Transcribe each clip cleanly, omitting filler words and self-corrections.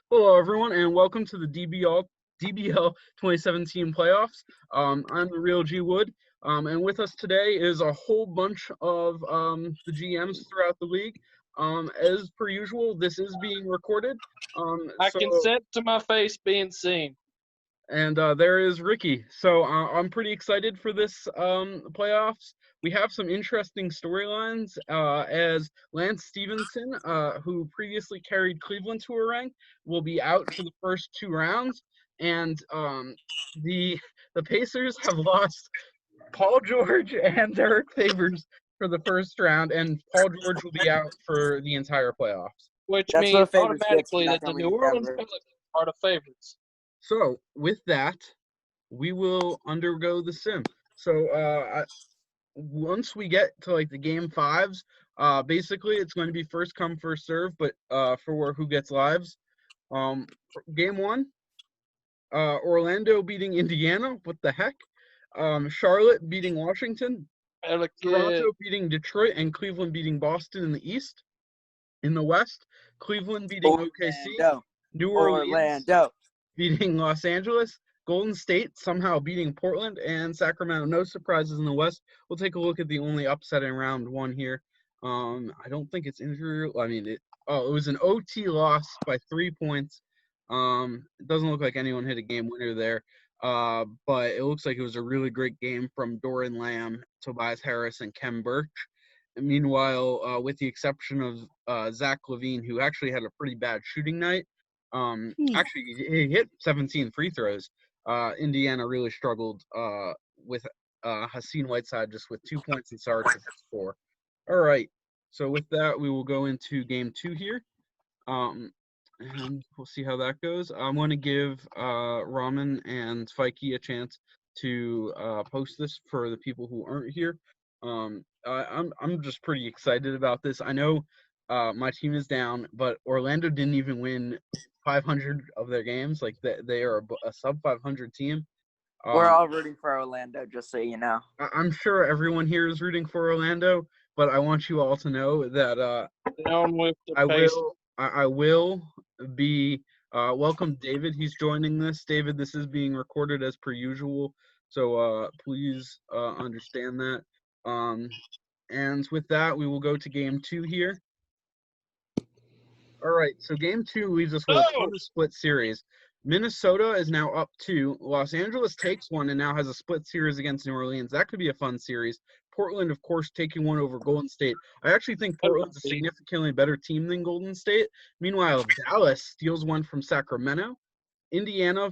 Hello, everyone, and welcome to the DBL 2017 playoffs. I'm TherealGwood, and with us today is a whole bunch of the GMs throughout the league. As per usual, this is being recorded. I consent to my face being seen. And there is Ricky. So I'm pretty excited for this playoffs. We have some interesting storylines as Lance Stevenson, who previously carried Cleveland to a rank, will be out for the first two rounds. And the Pacers have lost Paul George and Derek Favors for the first round, and Paul George will be out for the entire playoffs. Which That's means what favorites gets automatically for that not the coming New Orleans together. Pelicans are the favorites. So with that, we will undergo the sim. So once we get to like the game fives, basically it's going to be first come first serve, but for who gets lives. Game one, Orlando beating Indiana. What the heck? Charlotte beating Washington. Toronto beating Detroit, and Cleveland beating Boston in the East. In the West, Cleveland beating OKC. New Orleans beating Los Angeles. Golden State somehow beating Portland, and Sacramento. No surprises in the West. We'll take a look at the only upset in round one here. I don't think it's injury. I mean, it was an OT loss by 3 points. It doesn't look like anyone hit a game winner there. But it looks like it was a really great game from Doran Lamb, Tobias Harris, and Kem Birch. And meanwhile, with the exception of Zach LaVine, who actually had a pretty bad shooting night, actually he hit 17 free throws. Indiana really struggled with Hassan Whiteside just with 2 points and Sarge with 4. All right, so with that, we will go into game two here. And we'll see how that goes. I'm going to give Ramen and Fikey a chance to post this for the people who aren't here. I'm just pretty excited about this. I know my team is down, but Orlando didn't even win 500 of their games. Like they are a sub 500 team. We're all rooting for Orlando, just so you know. I'm sure everyone here is rooting for Orlando, but I want you all to know that I will be welcome David. He's joining this. David, this is being recorded as per usual, so please understand that. And with that, we will go to game two here. All right, so game two leaves us with a split series. Minnesota is now up 2. Los Angeles takes one and now has a split series against New Orleans. That could be a fun series. Portland, of course, taking one over Golden State. I actually think Portland's a significantly better team than Golden State. Meanwhile, Dallas steals one from Sacramento. Indiana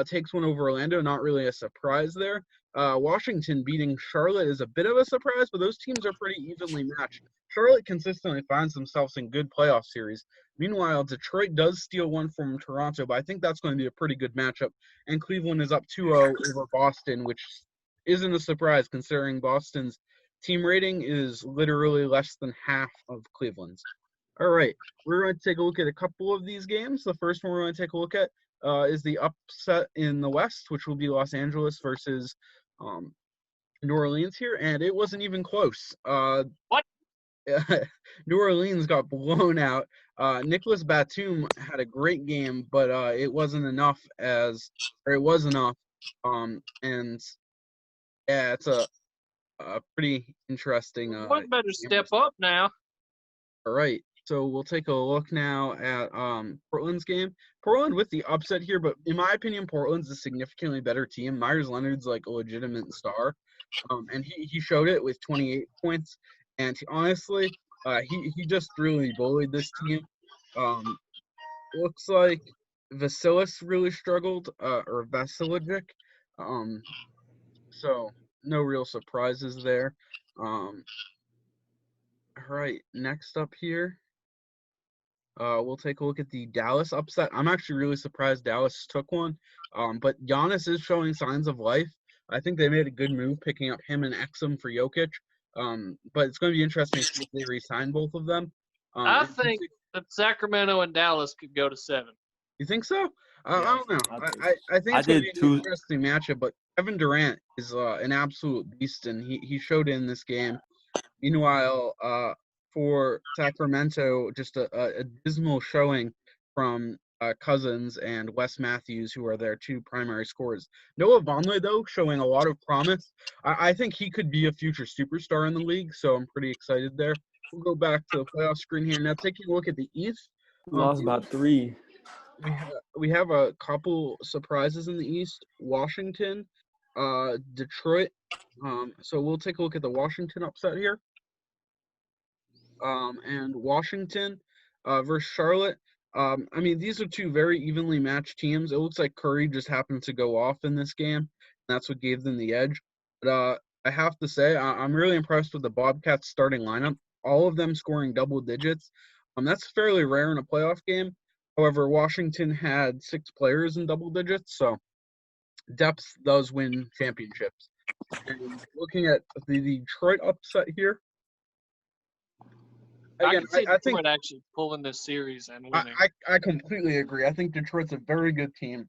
takes one over Orlando. Not really a surprise there. Washington beating Charlotte is a bit of a surprise, but those teams are pretty evenly matched. Charlotte consistently finds themselves in good playoff series. Meanwhile, Detroit does steal one from Toronto, but I think that's going to be a pretty good matchup. And Cleveland is up 2-0 over Boston, which isn't a surprise considering Boston's team rating is literally less than half of Cleveland's. All right, we're going to take a look at a couple of these games. The first one we're going to take a look at is the upset in the West, which will be Los Angeles versus New Orleans here, and it wasn't even close. What? New Orleans got blown out. Nicholas Batum had a great game, but it wasn't enough it was enough. And yeah, it's a pretty interesting. One better step up now. All right, so we'll take a look now at Portland's game. Portland with the upset here, but in my opinion, Portland's a significantly better team. Myers Leonard's like a legitimate star, and he showed it with 28 points. And honestly, he just really bullied this team. Looks like Vasilis really struggled, or Vasilijic. So no real surprises there. All right, next up here, we'll take a look at the Dallas upset. I'm actually really surprised Dallas took one, but Giannis is showing signs of life. I think they made a good move picking up him and Exum for Jokic. But it's going to be interesting to see if they re-sign both of them. I think that Sacramento and Dallas could go to 7. You think so? I don't know. I think it's going to be an interesting matchup, but Kevin Durant is an absolute beast, and he showed in this game. Meanwhile, for Sacramento, just a dismal showing from Cousins and Wes Matthews, who are their two primary scorers. Noah Vonleh, though, showing a lot of promise. I think he could be a future superstar in the league, so I'm pretty excited there. We'll go back to the playoff screen here. Now, taking a look at the East. Lost about 3. We have a couple surprises in the East. Washington, Detroit. So we'll take a look at the Washington upset here. And Washington versus Charlotte. I mean, these are two very evenly matched teams. It looks like Curry just happened to go off in this game. And that's what gave them the edge. But I have to say, I'm really impressed with the Bobcats starting lineup. All of them scoring double digits. That's fairly rare in a playoff game. However, Washington had 6 players in double digits, so depth does win championships. And looking at the Detroit upset here, again, I think Detroit actually pulling this series and winning. I completely agree. I think Detroit's a very good team.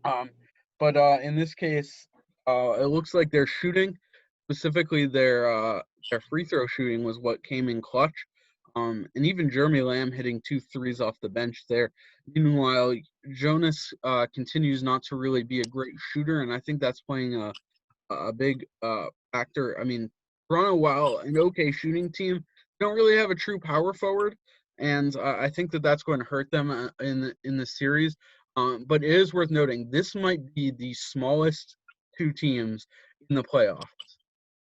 But in this case, it looks like their shooting, specifically their free throw shooting, was what came in clutch. And even Jeremy Lamb hitting 2 threes off the bench there. Meanwhile, Jonas continues not to really be a great shooter, and I think that's playing a big factor. I mean, Toronto, while an okay shooting team, don't really have a true power forward, and I think that's going to hurt them in the series. But it is worth noting, this might be the smallest 2 teams in the playoffs.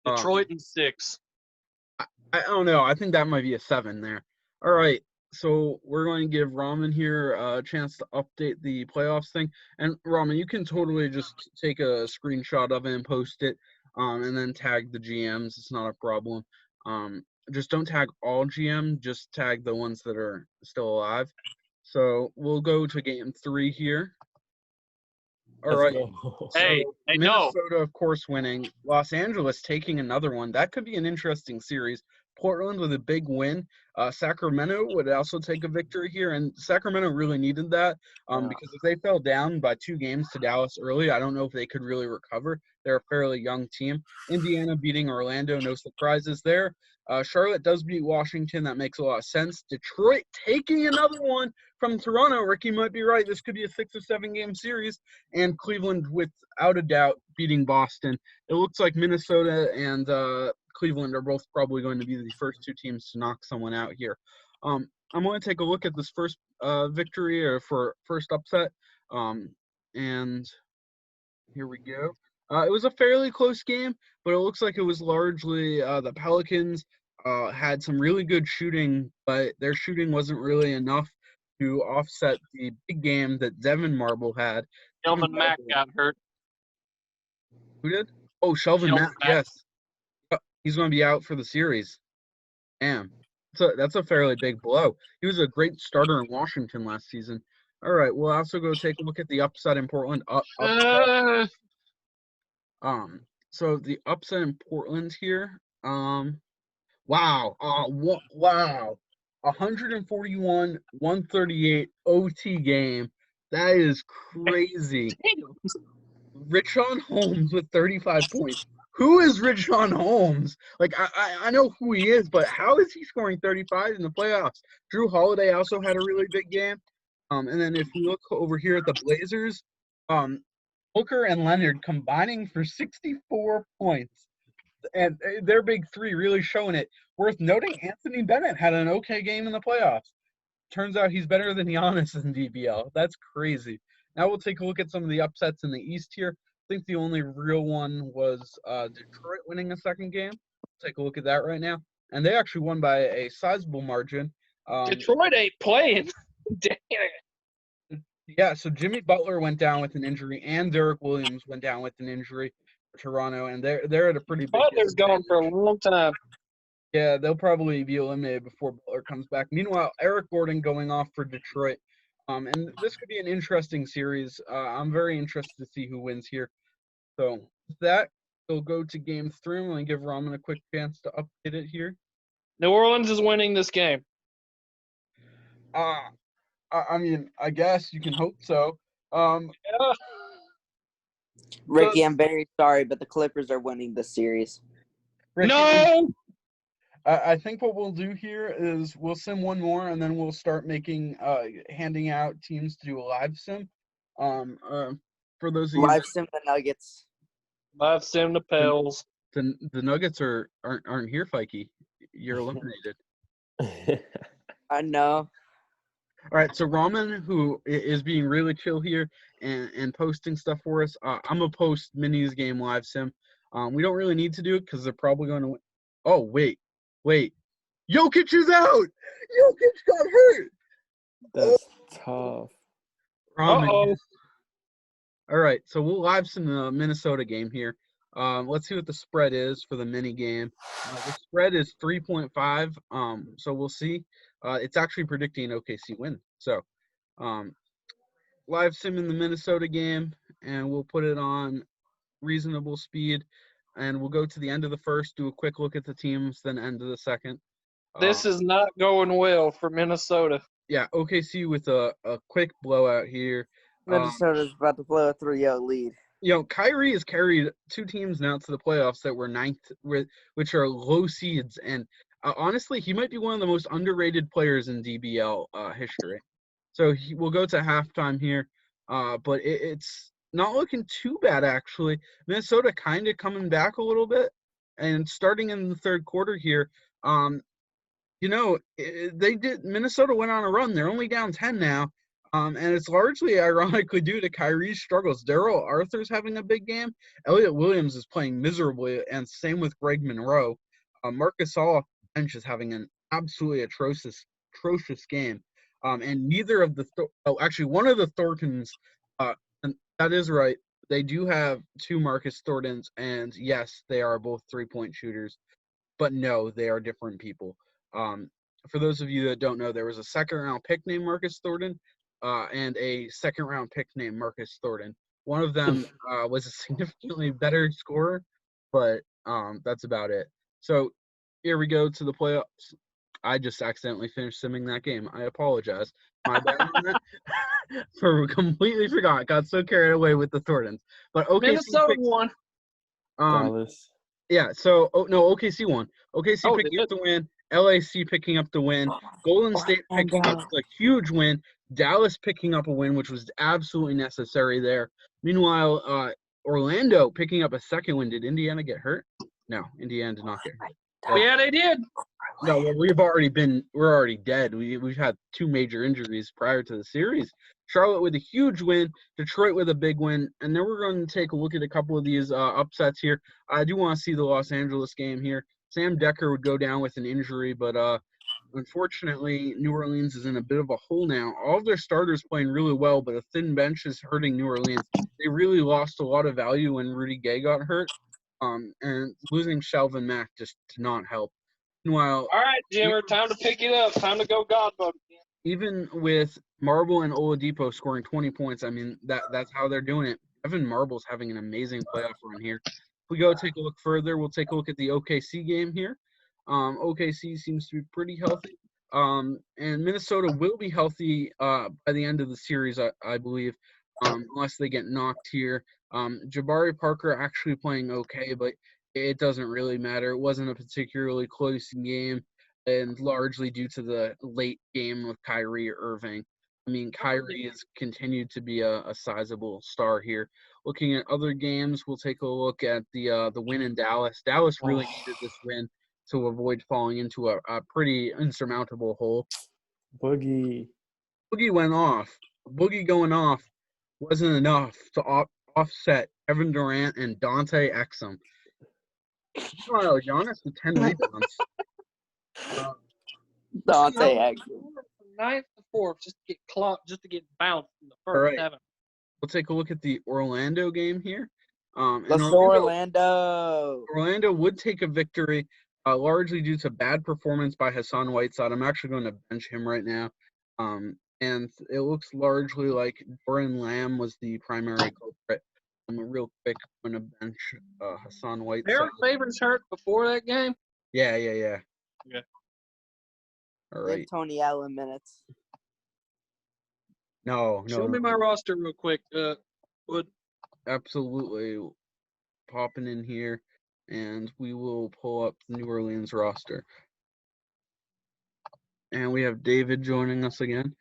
Detroit in 6. I don't know. I think that might be a 7 there. All right. So we're going to give Raman here a chance to update the playoffs thing. And Raman, you can totally just take a screenshot of it and post it, and then tag the GMs. It's not a problem. Just don't tag all GM. Just tag the ones that are still alive. So we'll go to game 3 here. All right. Hey, Minnesota, of course, winning. Los Angeles taking another one. That could be an interesting series. Portland with a big win. Sacramento would also take a victory here, and Sacramento really needed that because if they fell down by 2 games to Dallas early, I don't know if they could really recover. They're a fairly young team. Indiana beating Orlando, no surprises there. Charlotte does beat Washington. That makes a lot of sense. Detroit taking another one from Toronto. Ricky might be right. This could be a 6 or 7 game series. And Cleveland, without a doubt, beating Boston. It looks like Minnesota and Cleveland are both probably going to be the first 2 teams to knock someone out here. I'm going to take a look at this first victory or for first upset. And here we go. It was a fairly close game, but it looks like it was largely the Pelicans had some really good shooting, but their shooting wasn't really enough to offset the big game that Devin Marble had. Shelvin Mack got hurt. Who did? Oh, Shelvin Mack, yes. He's going to be out for the series. Damn. That's a fairly big blow. He was a great starter in Washington last season. All right, we'll also go take a look at the upset in Portland. So the upset in Portland here. Wow. Wow. 141-138 OT game. That is crazy. Richaun Holmes with 35 points. Who is Richaun Holmes? Like, I know who he is, but how is he scoring 35 in the playoffs? Drew Holiday also had a really big game. And then if we look over here at the Blazers, Booker and Leonard combining for 64 points. And their big 3 really showing it. Worth noting, Anthony Bennett had an okay game in the playoffs. Turns out he's better than Giannis in DBL. That's crazy. Now we'll take a look at some of the upsets in the East here. I think the only real one was Detroit winning a second game. Take a look at that right now. And they actually won by a sizable margin. Detroit ain't playing. Dang it. Yeah, so Jimmy Butler went down with an injury, and Derek Williams went down with an injury for Toronto, and they're at a pretty big Butler's gone for a long time. Yeah, they'll probably be eliminated before Butler comes back. Meanwhile, Eric Gordon going off for Detroit. And this could be an interesting series. I'm very interested to see who wins here. So with that, we'll go to game 3. I'm going to give Raman a quick chance to update it here. New Orleans is winning this game. I mean, I guess you can hope so. Yeah. Ricky, I'm very sorry, but the Clippers are winning the series. Ricky, No! I think what we'll do here is we'll sim one more, and then we'll start handing out teams to do a live sim. For those of you Live sim the Nuggets. Live sim the Pels. the Nuggets aren't here, Fikey. You're eliminated. I know. All right, so Ramen, who is being really chill here and posting stuff for us, I'm gonna post Minis game live sim. We don't really need to do it because they're probably going to win. Oh wait, Jokic is out. Jokic got hurt. That's tough. Ramen. Uh-oh. All right, so we'll live sim the Minnesota game here. Let's see what the spread is for the mini game. The spread is 3.5. So we'll see. It's actually predicting OKC win. So, live sim in the Minnesota game, and we'll put it on reasonable speed, and we'll go to the end of the first, do a quick look at the teams, then end of the second. This is not going well for Minnesota. Yeah, OKC with a quick blowout here. Minnesota's about to blow a 3-0 lead. Kyrie has carried two teams now to the playoffs that were ninth, which are low seeds, and honestly, he might be one of the most underrated players in DBL history. So we'll go to halftime here, but it's not looking too bad actually. Minnesota kind of coming back a little bit, and starting in the third quarter here, Minnesota went on a run. They're only down 10 now. And it's largely ironically due to Kyrie's struggles. Daryl Arthur's having a big game. Elliot Williams is playing miserably, and same with Greg Monroe. Marcus Gasol bench is having an absolutely atrocious game. And neither of actually one of the Thorntons, and that is right. They do have two Marcus Thorntons, and yes, they are both 3-point shooters. But no, they are different people. For those of you that don't know, there was a second-round pick named Marcus Thornton and a second-round pick named Marcus Thornton. One of them was a significantly better scorer, but that's about it. So here we go to the playoffs. I just accidentally finished simming that game. I apologize. My bad on that. Completely forgot. Got so carried away with the Thorntons. But OKC Minnesota won. Dallas. Yeah, so OKC won. OKC Oh, picking they up the win. LAC picking up the win. Golden State picking up a huge win. Dallas picking up a win, which was absolutely necessary there. Meanwhile, Orlando picking up a second win. Did Indiana get hurt? No, Indiana did not get hurt. Yeah, they did. No, well, we're already dead. We've had two major injuries prior to the series. Charlotte with a huge win, Detroit with a big win, and then we're going to take a look at a couple of these upsets here. I do want to see the Los Angeles game here. Sam Decker would go down with an injury, but unfortunately, New Orleans is in a bit of a hole now. All of their starters playing really well, but a thin bench is hurting New Orleans. They really lost a lot of value when Rudy Gay got hurt, and losing Shelvin Mack just did not help. Meanwhile, all right, Jimmer, time to pick it up. Time to go God mode. Even with Marble and Oladipo scoring 20 points, I mean, that's how they're doing it. Evan Marble's having an amazing playoff run here. If we go take a look further, we'll take a look at the OKC game here. OKC seems to be pretty healthy. And Minnesota will be healthy by the end of the series, I believe, unless they get knocked here. Jabari Parker actually playing okay, but it doesn't really matter. It wasn't a particularly close game, and largely due to the late game of Kyrie Irving. I mean, Kyrie has continued to be a sizable star here. Looking at other games, we'll take a look at the win in Dallas. Dallas really needed this win to avoid falling into a pretty insurmountable hole. Boogie went off. Boogie going off wasn't enough to offset Kevin Durant and Dante Exum. Meanwhile, Giannis with 10 rebounds. Dante Exum. Ninth to fourth, just to get clocked, just to get bounced in the first 7. We'll take a look at the Orlando game here. Let's go Orlando. Orlando would take a victory, largely due to bad performance by Hassan Whiteside. I'm actually going to bench him right now. And it looks largely like Doran Lamb was the primary culprit. Real quick, I'm going to bench Hassan Whiteside. Aaron Favors hurt before that game? Yeah. Yeah. All right. Give Tony Allen minutes. No. Show me my roster real quick. Wood. Absolutely. Popping in here, and we will pull up the New Orleans roster. and we have David joining us again.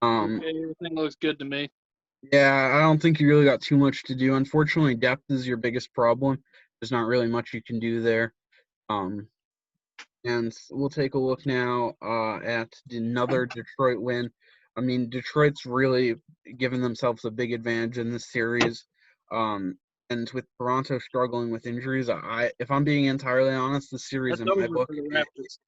Okay, everything looks good to me. Yeah, I don't think you really got too much to do. Unfortunately, depth is your biggest problem. There's not really much you can do there. And we'll take a look now at another Detroit win. I mean, Detroit's really given themselves a big advantage in this series. And with Toronto struggling with injuries, if I'm being entirely honest, the series That's in my over book, for the Raptors.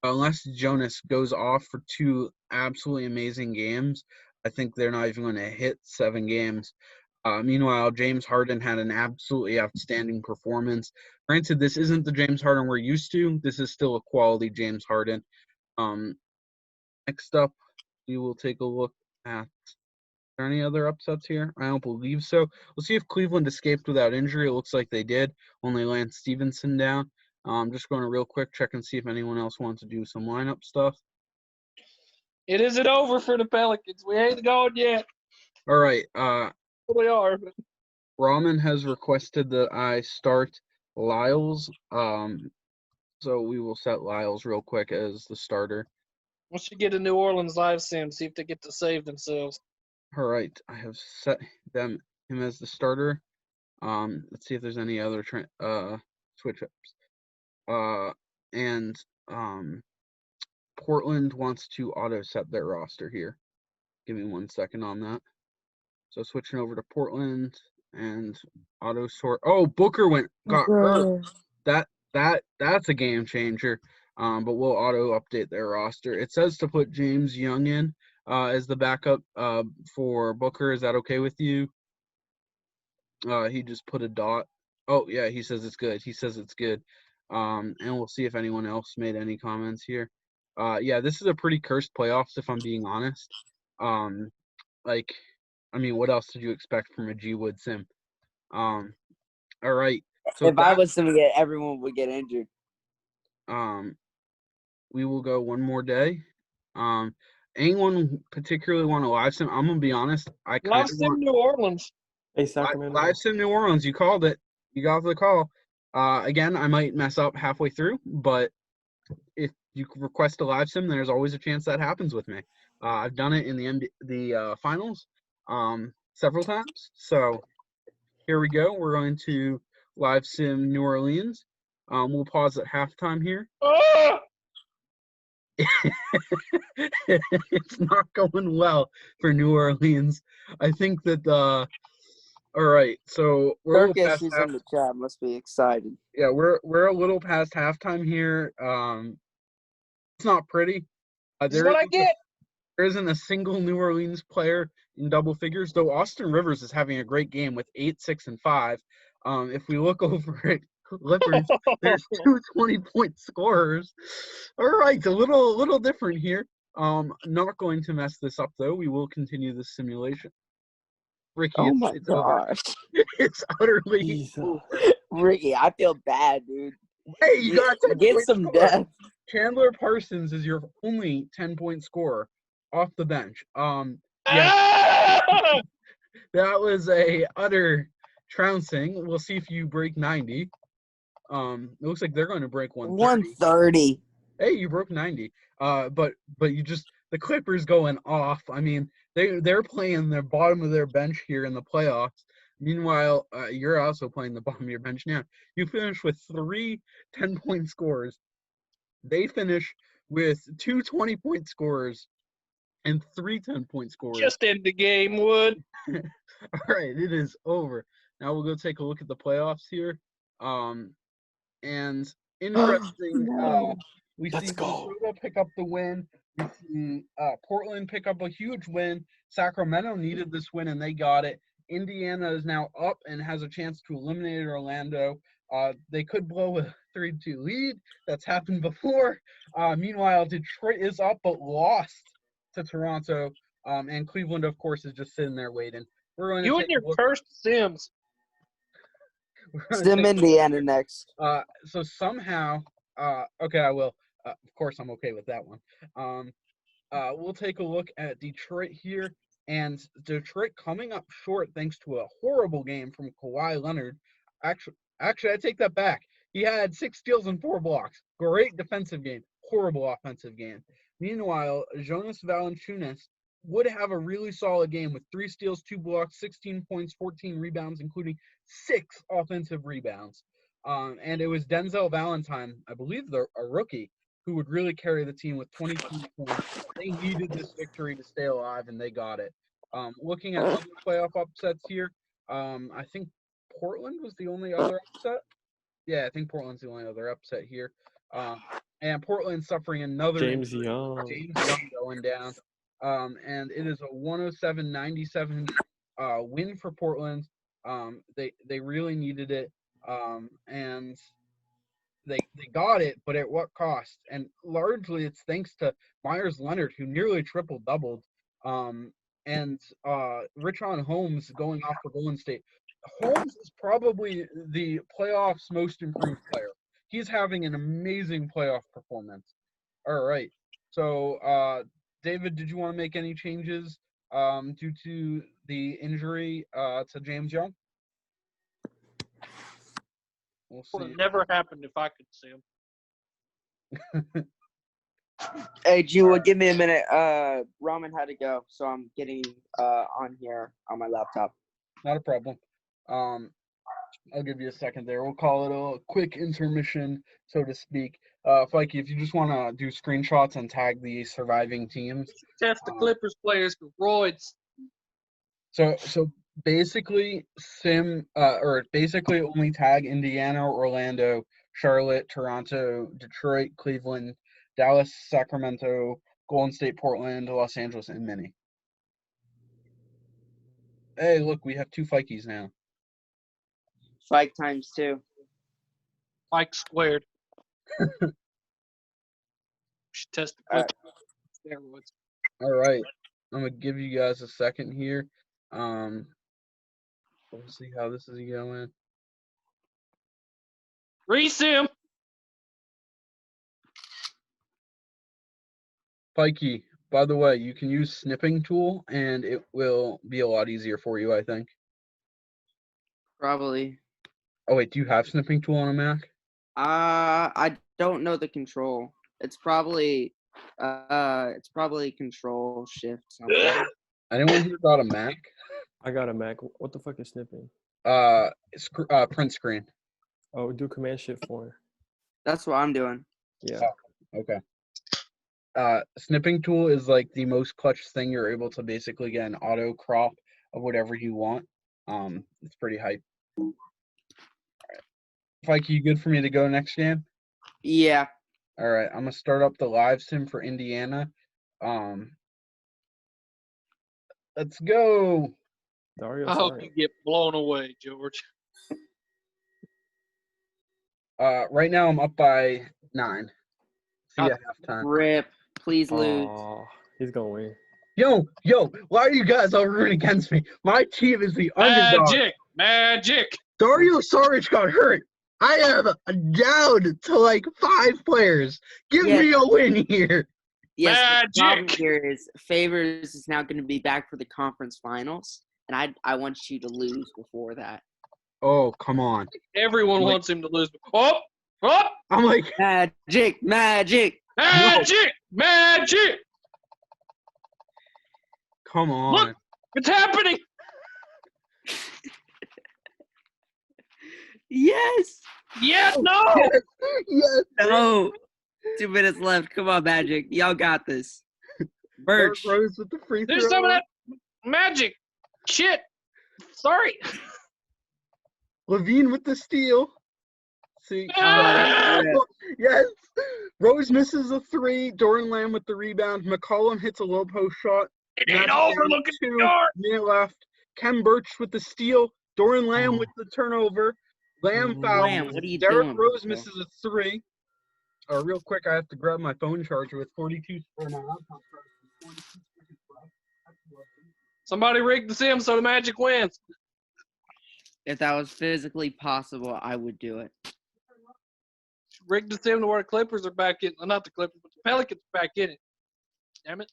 unless Jonas goes off for 2 absolutely amazing games, I think they're not even going to hit 7 games. Meanwhile, James Harden had an absolutely outstanding performance. Granted, this isn't the James Harden we're used to. This is still a quality James Harden. Next up, we will take a look at. Are there any other upsets here? I don't believe so. We'll see if Cleveland escaped without injury. It looks like they did. Only Lance Stevenson down. I'm just going to real quick check and see if anyone else wants to do some lineup stuff. It isn't over for the Pelicans. We ain't gone yet. All right. We are. But Rahman has requested that I start Lyles. So we will set Lyles real quick as the starter. once you get a New Orleans live sim, see if they get to save themselves. All right, I have set him as the starter. Let's see if there's any other switch ups. And Portland wants to auto set their roster here. Give me 1 second on that. So switching over to Portland and auto sort. Oh, Booker got hurt. That's a game changer. But we'll auto update their roster. It says to put James Young in as the backup for Booker. Is that okay with you? He just put a dot. Oh yeah, he says it's good. He says it's good. And we'll see if anyone else made any comments here. Yeah, this is a pretty cursed playoffs if I'm being honest. I mean, what else did you expect from a GWood sim? All right. So if I was to get, everyone would get injured. We will go one more day. Anyone particularly want to live sim? I'm gonna be honest. I kind Live of sim want New Orleans. Hey, Sacramento. live sim New Orleans. You called it. You got the call. Again, I might mess up halfway through, but if you request a live sim, there's always a chance that happens with me. I've done it in the finals several times. So here we go. We're going to live sim New Orleans. We'll pause at halftime here. Oh! It's not going well for New Orleans. I think that all right, so we're a little Turkish past is half. in the chat. Must be excited. Yeah, we're a little past halftime here. It's not pretty. This is what I get. There isn't a single New Orleans player in double figures, though Austin Rivers is having a great game with 8, 6, and 5. If we look over at Clippers, there's 2 20-point scorers. All right, a little different here. Not going to mess this up though. We will continue this simulation. Ricky, Oh my it's over. gosh. It's utterly Jesus. over. Ricky, I feel bad, dude. Hey, you got to get some depth. Chandler Parsons is your only 10-point scorer off the bench. Ah! That was a utter trouncing. We'll see if you break 90. It looks like they're going to break 130. 130. Hey, you broke 90. But you just the Clippers going off. I mean, they're playing the bottom of their bench here in the playoffs. Meanwhile, you're also playing the bottom of your bench now. You finish with 3 10-point scores. They finish with 2 20-point scorers and 3 10-point scorers. Just end the game, Wood. All right, it is over. Now we'll go take a look at the playoffs here. And interesting, we Let's see go. Minnesota pick up the win. We see Portland pick up a huge win. Sacramento needed this win, and they got it. Indiana is now up and has a chance to eliminate Orlando. They could blow a 3-2 lead. That's happened before. Meanwhile, Detroit is up but lost to Toronto. And Cleveland, of course, is just sitting there waiting. We're going to You and your cursed Sims. Sim Indiana next. So somehow, okay, I will. Of course, I'm okay with that one. We'll take a look at Detroit here, and Detroit coming up short thanks to a horrible game from Kawhi Leonard. Actually, I take that back. He had 6 steals and 4 blocks. Great defensive game. horrible offensive game. Meanwhile, Jonas Valanciunas would have a really solid game with 3 steals, 2 blocks, 16 points, 14 rebounds, including 6 offensive rebounds. And it was Denzel Valentine, I believe a rookie, who would really carry the team with 22 points. They needed this victory to stay alive, and they got it. Looking at other playoff upsets here, I think Portland was the only other upset. Yeah, I think Portland's the only other upset here. And Portland suffering another James injury. Young. James Young going down. And it is a 107-97 win for Portland. They really needed it. And they got it, but at what cost? And largely it's thanks to Myers Leonard, who nearly triple-doubled. And Richaun Holmes going off for Golden State. Holmes is probably the playoffs' most improved player. He's having an amazing playoff performance. All right. So, David, did you want to make any changes due to the injury to James Young? We'll Would see. have never happened if I could see him. Hey, Ju, give me a minute. Roman had to go, so I'm getting on here on my laptop. Not a problem. I'll give you a second there. We'll call it a quick intermission, so to speak. Fikey, if you just want to do screenshots and tag the surviving teams. Test the Clippers players for roids. So basically, basically only tag Indiana, Orlando, Charlotte, Toronto, Detroit, Cleveland, Dallas, Sacramento, Golden State, Portland, Los Angeles, and Minnie. Hey, look, we have 2 Fikeys now. Fike times 2. Mike squared. Should test the Clippers steroids. All right, I'm gonna give you guys a second here. We'll see how this is going. Resim. Pikey, by the way, you can use snipping tool, and it will be a lot easier for you, I think. Probably. Oh wait, do you have snipping tool on a Mac? I don't know the control. It's probably control shift something. Anyone here got a Mac? I got a Mac. What the fuck is snipping? Print screen. Oh, do Command Shift 4. That's what I'm doing. Yeah. Okay. Snipping tool is like the most clutch thing. You're able to basically get an auto crop of whatever you want. It's pretty hype. All right. Mike, you good for me to go next game? Yeah. All right, I'm gonna start up the live sim for Indiana. Let's go. Dario, I hope sorry. you get blown away, George. Right now I'm up by 9. See you at halftime. Rip. Please lose. Oh, he's gonna win. Yo, why are you guys all rooting against me? My team is the underdog. Magic. Dario Saric got hurt. I have down to like 5 players. Give me a win here. Yes, the problem Magic. here is Favors is now going to be back for the conference finals, and I want you to lose before that. Oh, come on. Everyone wants him to lose. Oh! I'm like, Magic. Magic! come on. Look, it's happening. Yes. Yes, no. Yes. No. 2 minutes left. Come on, Magic. Y'all got this. Birch. Rose with the free throw. There's some of that magic shit. Sorry. Levine with the steal. See. Ah! Yes. Rose misses a 3. Doran Lamb with the rebound. McCollum hits a low post shot. It ain't over. Look at the yard. Minute left. Kem Birch with the steal. Doran Lamb with the turnover. Lamb fouls. Lamb, what are you Derrick doing, Rose bro? misses a 3. Real quick, I have to grab my phone charger with 42 for my laptop charger. 42 seconds left. That's lovely. Somebody rigged the sim so the Magic wins. If that was physically possible, I would do it. Rigged the sim to where the Clippers are back in. Not the Clippers, but the Pelicans are back in it. Damn it.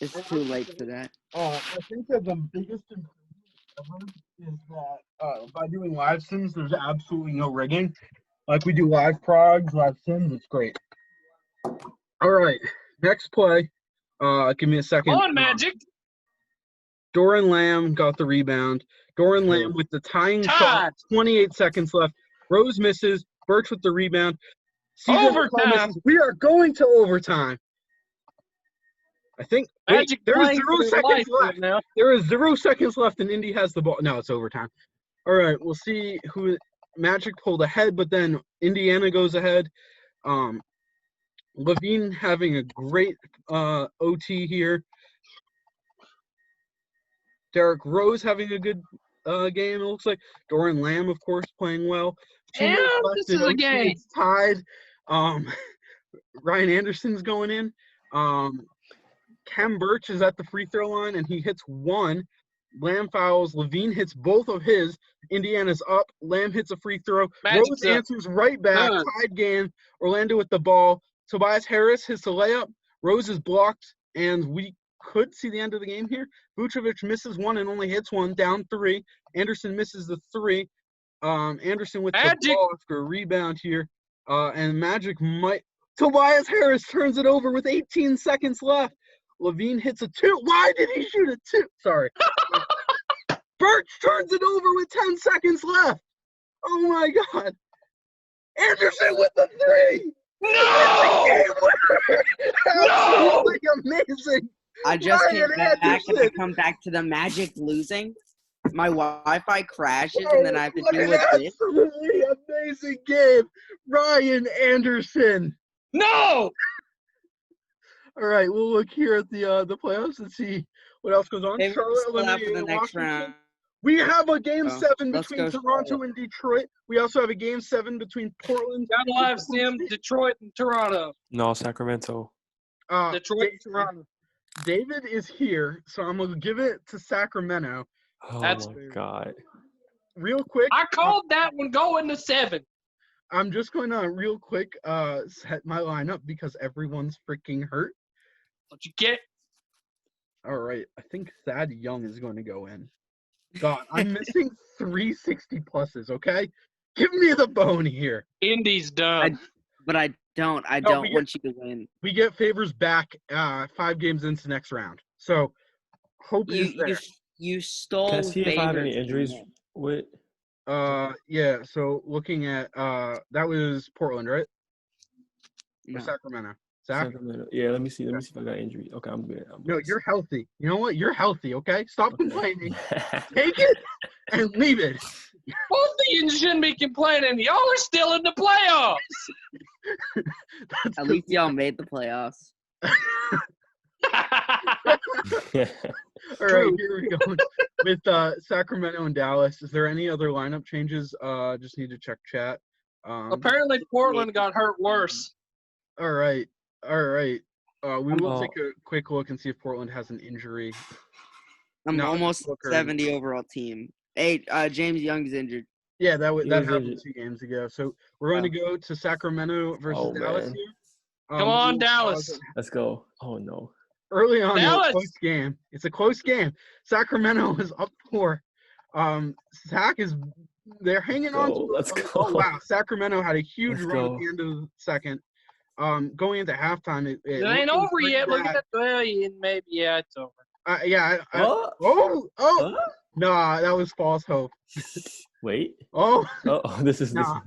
It's too late for that. I think that the biggest improvement ever is that by doing live sims, there's absolutely no rigging. Like we do live progs, live sims, it's great. All right, next play. Give me a second. Come on, Magic. Doran Lamb got the rebound. Doran Okay. Lamb with the tying shot. Tied. 28 seconds left. Rose misses. Birch with the rebound. Caesar Overtime. misses. We are going to overtime. I think. Wait, Magic there is playing 0 for their seconds life left. right now. There is 0 seconds left, and Indy has the ball. No, it's overtime. All right, we'll see who Magic pulled ahead, but then Indiana goes ahead. Levine having a great OT here. Derrick Rose having a good game, it looks like. Doran Lamb, of course, playing well. 2 minutes And left this in is a OT. game. It's tied. Ryan Anderson's going in. Cam Birch is at the free throw line, and he hits one. Lamb fouls. Levine hits both of his. Indiana's up. Lamb hits a free throw. Magic's Rose up. answers right back. Done. Tied game. Orlando with the ball. Tobias Harris hits the layup. Rose is blocked, and we could see the end of the game here. Vucevic misses one and only hits one, down 3. Anderson misses the 3. Anderson with Magic. the ball after a rebound here. And Magic might – Tobias Harris turns it over with 18 seconds left. Levine hits a 2. Why did he shoot a 2? Sorry. Birch turns it over with 10 seconds left. Oh, my God. Anderson with the 3. No! Game winner. Absolutely amazing. I just came Ryan back and I Anderson. come back to the Magic losing. My Wi-Fi crashes and then I have to deal with this. Absolutely amazing game. Ryan Anderson. No! All right, we'll look here at the playoffs and see what else goes on. Maybe we'll Charlotte split out for the eliminated next Washington. round. We have a game Oh, 7 let's between go Toronto Charlotte. and Detroit. We also have a game 7 between Portland. Got a live sim, Detroit and Toronto. No, Sacramento. Detroit and Toronto. David is here, so I'm gonna give it to Sacramento Oh That's my fair. God. real quick. I called that one going to 7. I'm just going to real quick set my lineup because everyone's freaking hurt. What you get? All right, I think Thad Young is going to go in. God, I'm missing 360 pluses. Okay, give me the bone here. Indy's done. But I don't we want you to win. We get favors back 5 games into next round. So hope is there. You stole Can I see if I have any favors from injuries me. with? Yeah. So looking at that was Portland, right? Or No. Sacramento. Zach? Sacramento. Yeah, let me see. Let me see if I got injury. Okay, I'm good. No, you're healthy. You know what? You're healthy. Okay, stop Okay. complaining. Take it and leave it. Both of you shouldn't be complaining. Y'all are still in the playoffs. That's At least y'all made the playoffs. All right, here we go with Sacramento and Dallas. Is there any other lineup changes? Just need to check chat. Apparently, Portland got hurt worse. All right. We will Oh. take a quick look and see if Portland has an injury. I'm No, almost Booker. 70 overall team. Hey, James Young's injured. Yeah, that He was happened injured. 2 games ago. So we're going to go to Sacramento versus Oh, Dallas man. here. Come on, Dallas. Let's go. Oh no. Early on, Dallas! a close game. It's a close game. Sacramento is up 4. They're hanging on to Go, let's Oh, go. wow. Sacramento had a huge Let's run go. at the end of the second. Going into halftime, it It ain't looked over pretty yet. Look bad. at that. Well, maybe. Yeah, it's over. What? Oh, nah, that was false hope. Wait. Oh, Oh, this is Nah.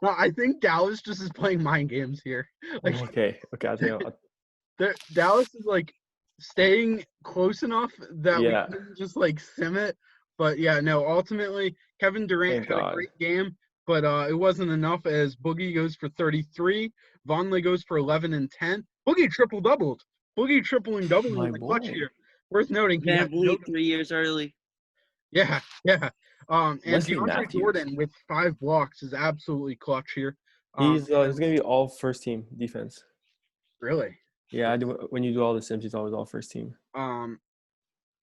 no, I think Dallas just is playing mind games here. Like, Okay. Okay. I think Dallas is like staying close enough that Yeah. we can just like sim it. But yeah, no, ultimately Kevin Durant Thank had God. a great game, but it wasn't enough as Boogie goes for 33, Vonleh goes for 11 and 10. Boogie triple-doubled. Boogie tripling doubling My in the clutch boy. here. Worth noting he Can't had no believe 3 years early. Yeah. And Wesley DeAndre Matthews. Jordan with 5 blocks is absolutely clutch here. he's gonna be all first team defense. Really. Yeah, I do. When you do all the sims, he's always all first team.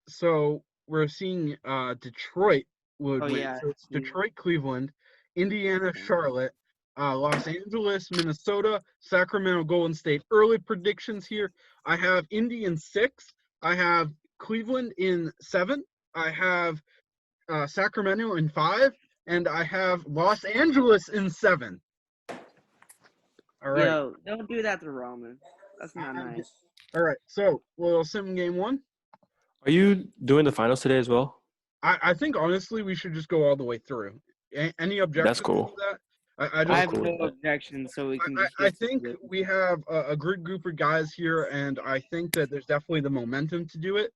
So we're seeing Detroit would Oh, win. yeah, So it's I see. Detroit, Cleveland, Indiana, Charlotte, Los Angeles, Minnesota, Sacramento, Golden State. Early predictions here. I have Indy in 6. I have Cleveland in 7. I have Sacramento in 5, and I have Los Angeles in 7. All All right. Yo, don't do that to Roman. That's not I'm nice. All right. So we'll sim game 1. Are you doing the finals today as well? I think honestly we should just go all the way through. Any objections cool. to that? I I just have cool no with that. objection, so we can just I get think started. we have a good group of guys here, and I think that there's definitely the momentum to do it.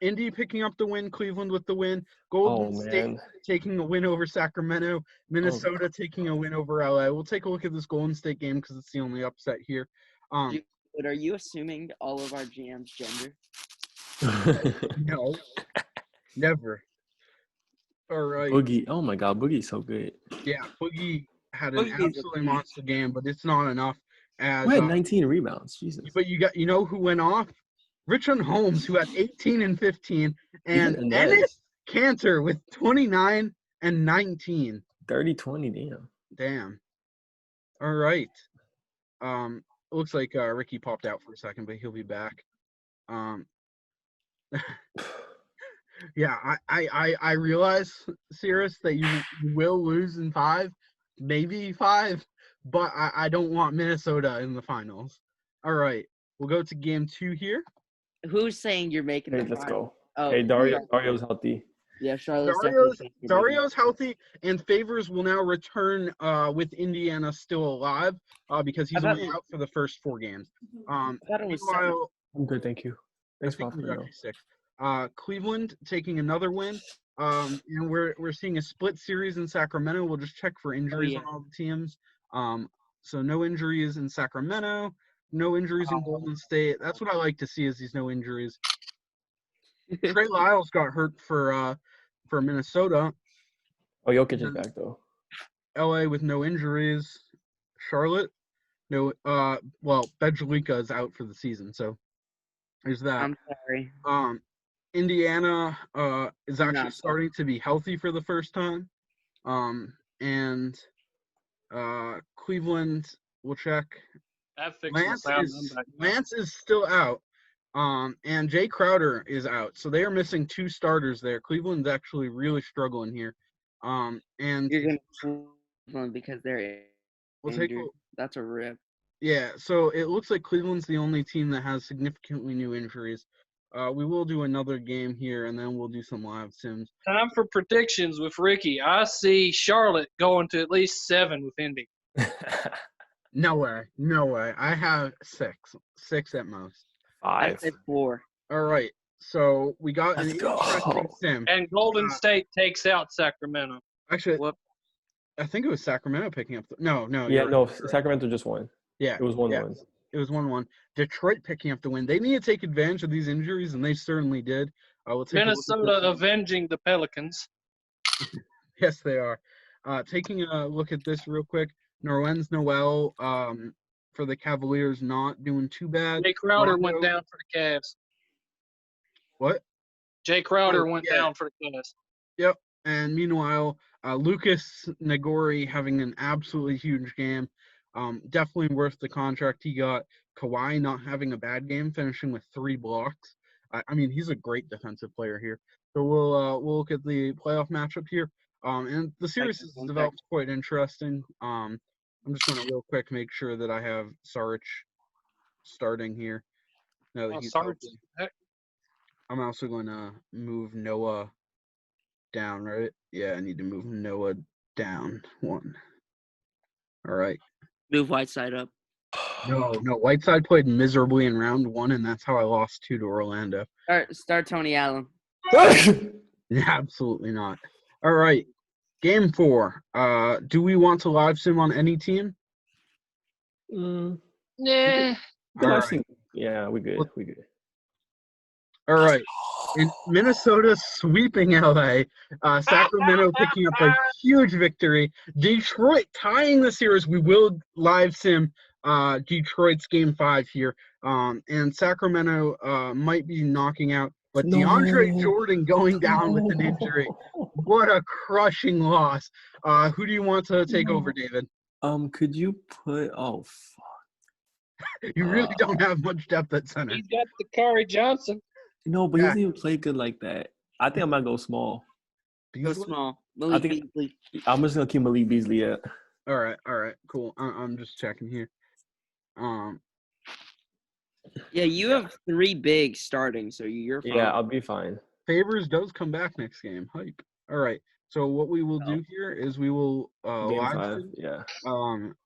Indy picking up the win, Cleveland with the win, Golden Oh State man. taking a win over Sacramento, Minnesota taking a win over LA. We'll take a look at this Golden State game because it's the only upset here. But are you assuming all of our GM's gender? No, never. All right. Boogie. Oh my God, Boogie's so good. Yeah, Boogie had an Boogie's a absolutely beast. monster game, but it's not enough. As We had 19 rebounds. Jesus. but you know who went off? Richard Holmes, who had 18 and 15, and Even Inez. Enes Kanter with 29 and 19. 30-20, damn. Damn. All right. It looks like Ricky popped out for a second, but he'll be back. Yeah, I realize, Cirrus, that you will lose in 5, maybe 5, but I don't want Minnesota in the finals. All right, we'll go to game 2 here. Who's saying you're making Hey, the let's final? go. Oh, Hey, Dario's healthy. Yeah, Charlotte's Dario's definitely saying you're making Dario's healthy, and Favors will now return with Indiana still alive because he's I thought only it- out for the first 4 games. I thought it was 7. Meanwhile, I'm good, thank you. I Thanks for think it was offering actually 6. Cleveland taking another win. And we're seeing a split series in Sacramento. We'll just check for injuries yeah. on all the teams. So no injuries in Sacramento, no injuries in Golden State. That's what I like to see, is these no injuries. Trey Lyles got hurt for Minnesota. Oh, Jokic is back though. LA with no injuries. Charlotte, no. Well, Bejlica is out for the season, so there's that. I'm sorry. Indiana is actually Not starting to be healthy for the first time. And Cleveland, we'll check. That fixing the sound. I'm back now. Lance is still out. And Jay Crowder is out. So they are missing 2 starters there. Cleveland's actually really struggling here. And You're gonna Cleveland because they're we'll take injured. That's a rip. yeah, so it looks like Cleveland's the only team that has significantly new injuries. We will do another game here, and then we'll do some live sims. Time for predictions with Ricky. I see Charlotte going to at least 7 with Indy. No way. I have 6 at most. I 5. said 4. All right, so we got an Let's go. interesting sim. And Golden Uh, State takes out Sacramento. Actually, Whoop. I think it was Sacramento picking up. No. Yeah, you're no, right. Sacramento just won. Yeah, It was 1-1. yeah. It was 1-1. Detroit picking up the win. They need to take advantage of these injuries, and they certainly did. We'll take a look at Minnesota this. avenging the Pelicans. Yes, they are. Taking a look at this real quick. Nerlens Noel for the Cavaliers, not doing too bad. Jay Crowder went Rondo- down for the Cavs. What? Jay Crowder Oh, went yeah. down for the Cavs. Yep. And meanwhile, Lucas Nagori having an absolutely huge game. Definitely worth the contract he got. Kawhi not having a bad game, finishing with 3 blocks. I mean, he's a great defensive player here. So we'll look at the playoff matchup here. And the series has developed quite interesting. I'm just going to real quick make sure that I have Saric starting here. Now that Oh, he's Sarge. healthy. I'm also going to move Noah down, right? Yeah, I need to move Noah down 1. All right. Move Whiteside up. No. Whiteside played miserably in round 1, and that's how I lost 2 to Orlando. Start Tony Allen. Absolutely not. All right. Game 4. Do we want to live sim on any team? Yeah. All right. Yeah, we good. We good. All right. In Minnesota sweeping LA, Sacramento picking up a huge victory. Detroit tying the series. We will live sim Detroit's game 5 here. And Sacramento might be knocking out, but DeAndre Jordan going down with an injury. What a crushing loss. Who do you want to take over, David? Could you put You really don't have much depth at center. He's got the Curry Johnson. No, but he Yeah. doesn't even play good like that. I think I might go small. Go Beasley? small. I Malik think- Beasley. I'm just gonna keep Malik Beasley at. All right, cool. I'm just checking here. Yeah, you have 3 bigs starting, so you're fine. Yeah, I'll be fine. Favors does come back next game. Hype. All right. So what we will do here is we will Game live 5. sim. Yeah.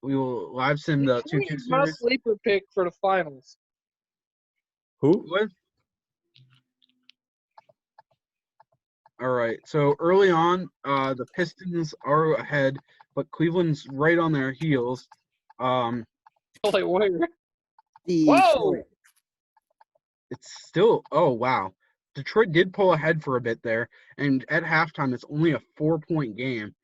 We will live sim the 2-2 Detroit is my series. sleeper pick for the finals. Who? With all right. So early on, the Pistons are ahead, but Cleveland's right on their heels. Like, where? Detroit. Whoa! It's still wow. Detroit did pull ahead for a bit there, and at halftime it's only a 4-point game.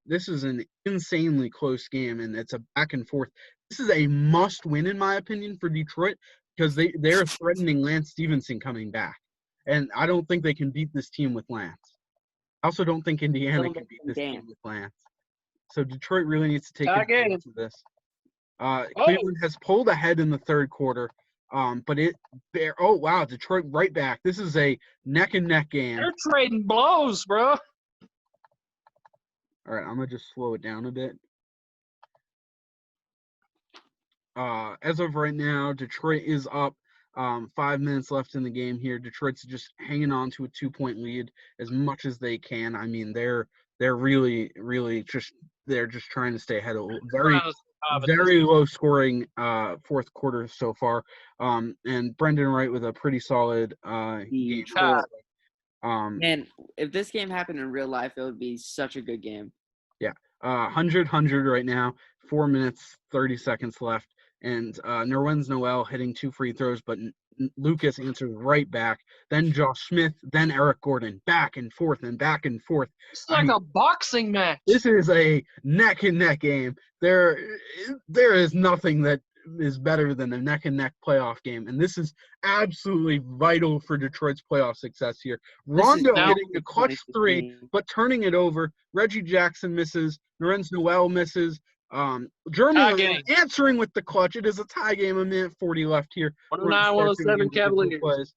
This is an insanely close game, and it's a back and forth. This is a must win in my opinion for Detroit because they're threatening Lance Stevenson coming back, and I don't think they can beat this team with Lance. I also don't think Indiana Don't can let beat them this team dance. with Lance. So Detroit really needs to take Tie advantage game. of this. Cleveland has pulled ahead in the third quarter, but wow, Detroit right back. This is a neck and neck game. They're trading blows, bro. All right, I'm gonna just slow it down a bit. As of right now, Detroit is up. 5 minutes left in the game here. Detroit's just hanging on to a 2-point lead as much as they can. I mean, they're really just trying to stay ahead. Very low scoring fourth quarter so far. And Brendan Wright with a pretty solid game. Detroit. Um, Man, if this game happened in real life, it would be such a good game. Yeah, 100 right now. 4 minutes 30 seconds left, and Nerlens Noel hitting 2 free throws, but Lucas answers right back. Then Josh Smith, then Eric Gordon, back and forth and back and forth. It's like a boxing match. This is a neck and neck game. There is nothing that is better than a neck and neck playoff game, and this is absolutely vital for Detroit's playoff success here. Rondo hitting a clutch 3, but turning it over. Reggie Jackson misses. Nerlens Noel misses. Jeremy answering with the clutch. It is a tie game. A minute 40 left here. 109-107 Cavaliers.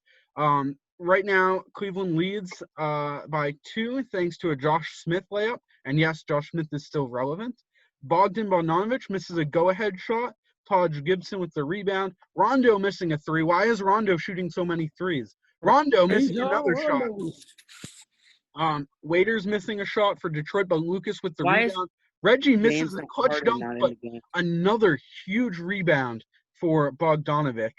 Right now, Cleveland leads by 2 thanks to a Josh Smith layup. And yes, Josh Smith is still relevant. Bogdan Bogdanovic misses a go-ahead shot. Taj Gibson with the rebound. Rondo missing a 3. Why is Rondo shooting so many threes? Rondo missing another shot. Waiters missing a shot for Detroit, but Lucas with the rebound. Reggie misses a clutch dunk, but another huge rebound for Bogdanovic.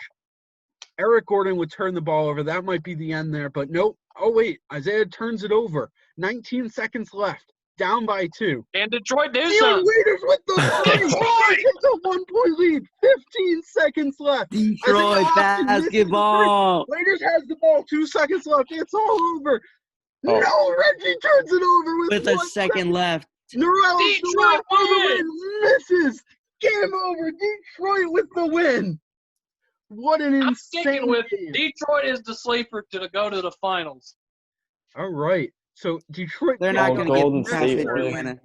Eric Gordon would turn the ball over. That might be the end there, but nope. Oh, wait. Isaiah turns it over. 19 seconds left. Down by 2. And Detroit do Dion something. Waiters with the Detroit! It's a 1-point lead. 15 seconds left. Detroit basketball. Waiters has the ball. 2 seconds left. It's all over. Oh. No, Reggie turns it over with a second left. Detroit misses. Game over. Detroit with the win. What an I'm insane sticking with game. Detroit is the sleeper to go to the finals. All right. So Detroit. They're not going to Golden get past State Indiana.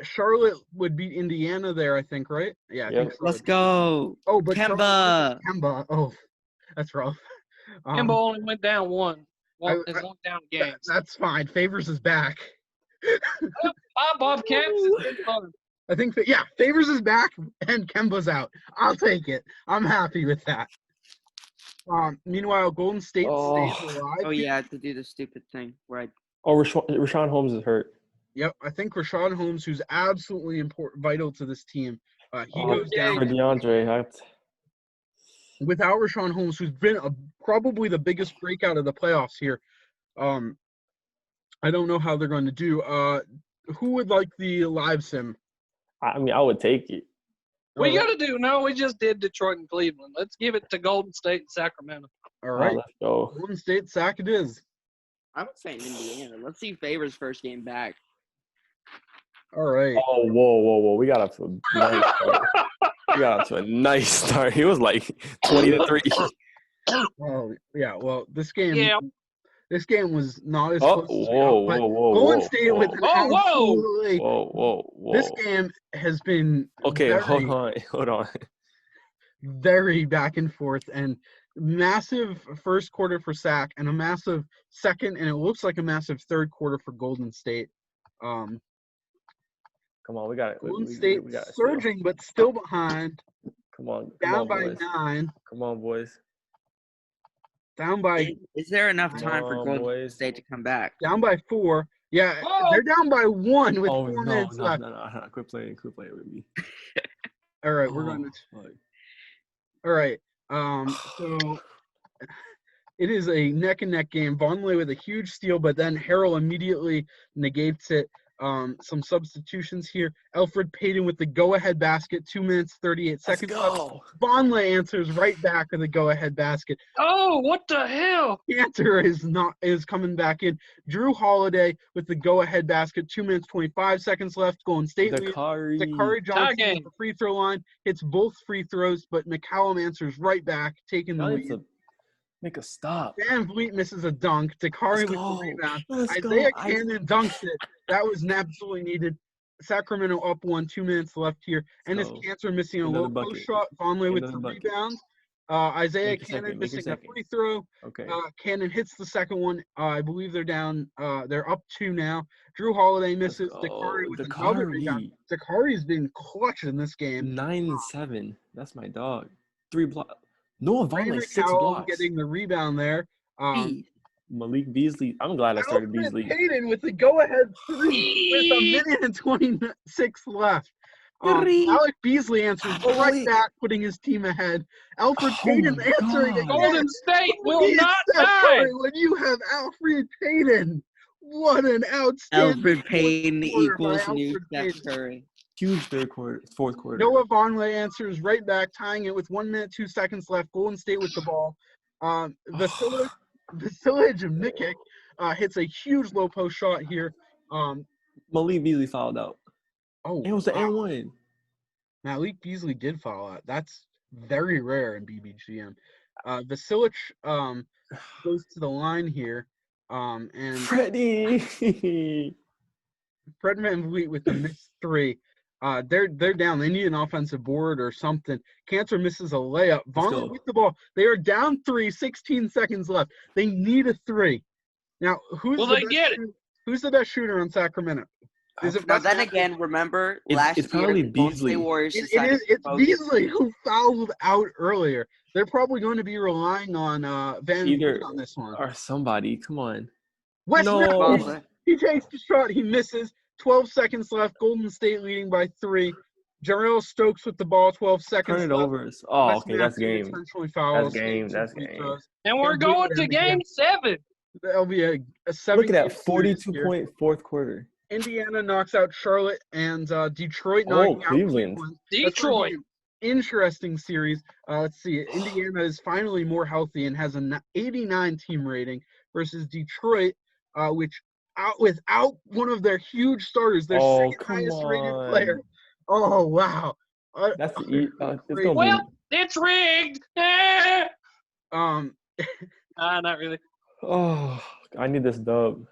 Charlotte would beat Indiana there, I think, right? Yeah, I think so. Let's go. Oh, but Kemba. Kemba. Oh, that's rough. Kemba only went down one. One down games. That's fine. Favors is back. Bob Caps is good fun. I think that, Favors is back and Kemba's out. I'll take it. I'm happy with that. Meanwhile, Golden State stays alive. Oh, yeah, I have to do the stupid thing where I. Oh, Rashawn Holmes is hurt. Yep, I think Rashawn Holmes, who's absolutely vital to this team, he goes down. For DeAndre, Without Rashawn Holmes, who's been probably the biggest breakout of the playoffs here, I don't know how they're going to do. Who would like the live sim? I mean, I would take it. We just did Detroit and Cleveland. Let's give it to Golden State and Sacramento. All right. Let's go. Golden State, Sac it is. I would say Indiana. Let's see Favors' first game back. All right. Oh, whoa. We got up to a nice start. We got up to a nice start. He was like 20-3. Oh, yeah. Well, this game was not as close as Golden State with an absolutely. Whoa. This game has been hold on. Very back and forth, and massive first quarter for Sac and a massive second, and it looks like a massive third quarter for Golden State. Come on, we got it. Golden State We got it. surging, but still behind. Come on, Down by boys. 9. Come on, boys. Down by Is there enough time for Come on, Golden boys. State to come back? 4. Yeah, Oh! they're down by 1 with Oh 4 no, minutes left. no! Quit playing with me. All right, we're going to. Fuck. All right. So it is a neck and neck game. Vonleh with a huge steal, but then Harrell immediately negates it. Some substitutions here. Elfrid Payton with the go-ahead basket. 2 minutes 38 seconds left. Vonleh answers right back with the go-ahead basket. Oh, what the hell? Cantor is coming back in. Drew Holiday with the go-ahead basket. 2 minutes 25 seconds left. Golden State lead. Dakari. Dakari Johnson game. at the free throw line hits both free throws, but McCallum answers right back, taking the Y'all lead. need to make a stop. Van Vliet misses a dunk. Dakari Let's with go. the rebound. Let's go. Isaiah Cannon dunks it. That was absolutely needed. Sacramento up 1, 2 minutes left here. And his go. Cantor missing a Another low post bucket. shot. Vonleh with Another the bucket. rebound. Isaiah Make your Cannon second, make your missing a second. free throw. Okay. Cannon hits the second one. I believe they're down. They're up 2 now. Drew Holiday Let's misses. go. Dakari with another rebound. Dakari. Dakari's been clutch in this game. 9 and 7. That's my dog. 3 blocks. Noah Ray Vonleh 6 McCallum blocks. getting the rebound there. Malik Beasley. I'm glad I started Elfrid Beasley. Payton with the go-ahead 3 with a minute and 26 left. Alec Beasley answers right back, putting his team ahead. Elfrid Oh Payton my answering God. again. Golden State will He's not Steph die. Curry when you have Alfred Payton. What an outstanding Elfrid Payton fourth quarter by equals new Elfrid Steph Payton. Curry. Huge fourth quarter. Noah Vonleh answers right back, tying it with 1 minute, 2 seconds left. Golden State with the ball. Vasilij Mikic hits a huge low post shot here. Malik Beasley fouled out. It was the wow. N1. Malik Beasley did foul out. That's very rare in BBGM. Vasilij goes to the line here. And Freddie. Fred VanVleet with the missed 3. They're down. They need an offensive board or something. Cantor misses a layup. Vonleh with the ball. They are down 3, 16 seconds left. They need a 3. Now, who's the best shooter on Sacramento? Is it Now Wes then Matthews? again, remember It's last year probably the Golden State Beasley. Warriors It's decided Beasley who fouled out earlier. They're probably going to be relying on Van Either Vliet on this one. or somebody. Come on. Wes No. Matthews, he takes the shot. He misses. 12 seconds left. Golden State leading by 3. Jarrell Stokes with the ball. 12 seconds Turn it left. over. Oh, Wes okay. That's Matthews game. intentionally fouls, That's game. takes some That's free game. throws. And we're Van Vliet going would to end the game. game 7. That'll be a 7. Look at that 42-point fourth quarter. Indiana knocks out Charlotte, and Detroit knocking out Cleveland. Cleveland. That's gonna Detroit. be an interesting series. Let's see. Indiana is finally more healthy and has an 89 team rating versus Detroit, which without one of their huge starters, their second highest rated player. Oh wow. That's crazy. it's gonna Well, it's rigged. Not really. Oh, I need this dub.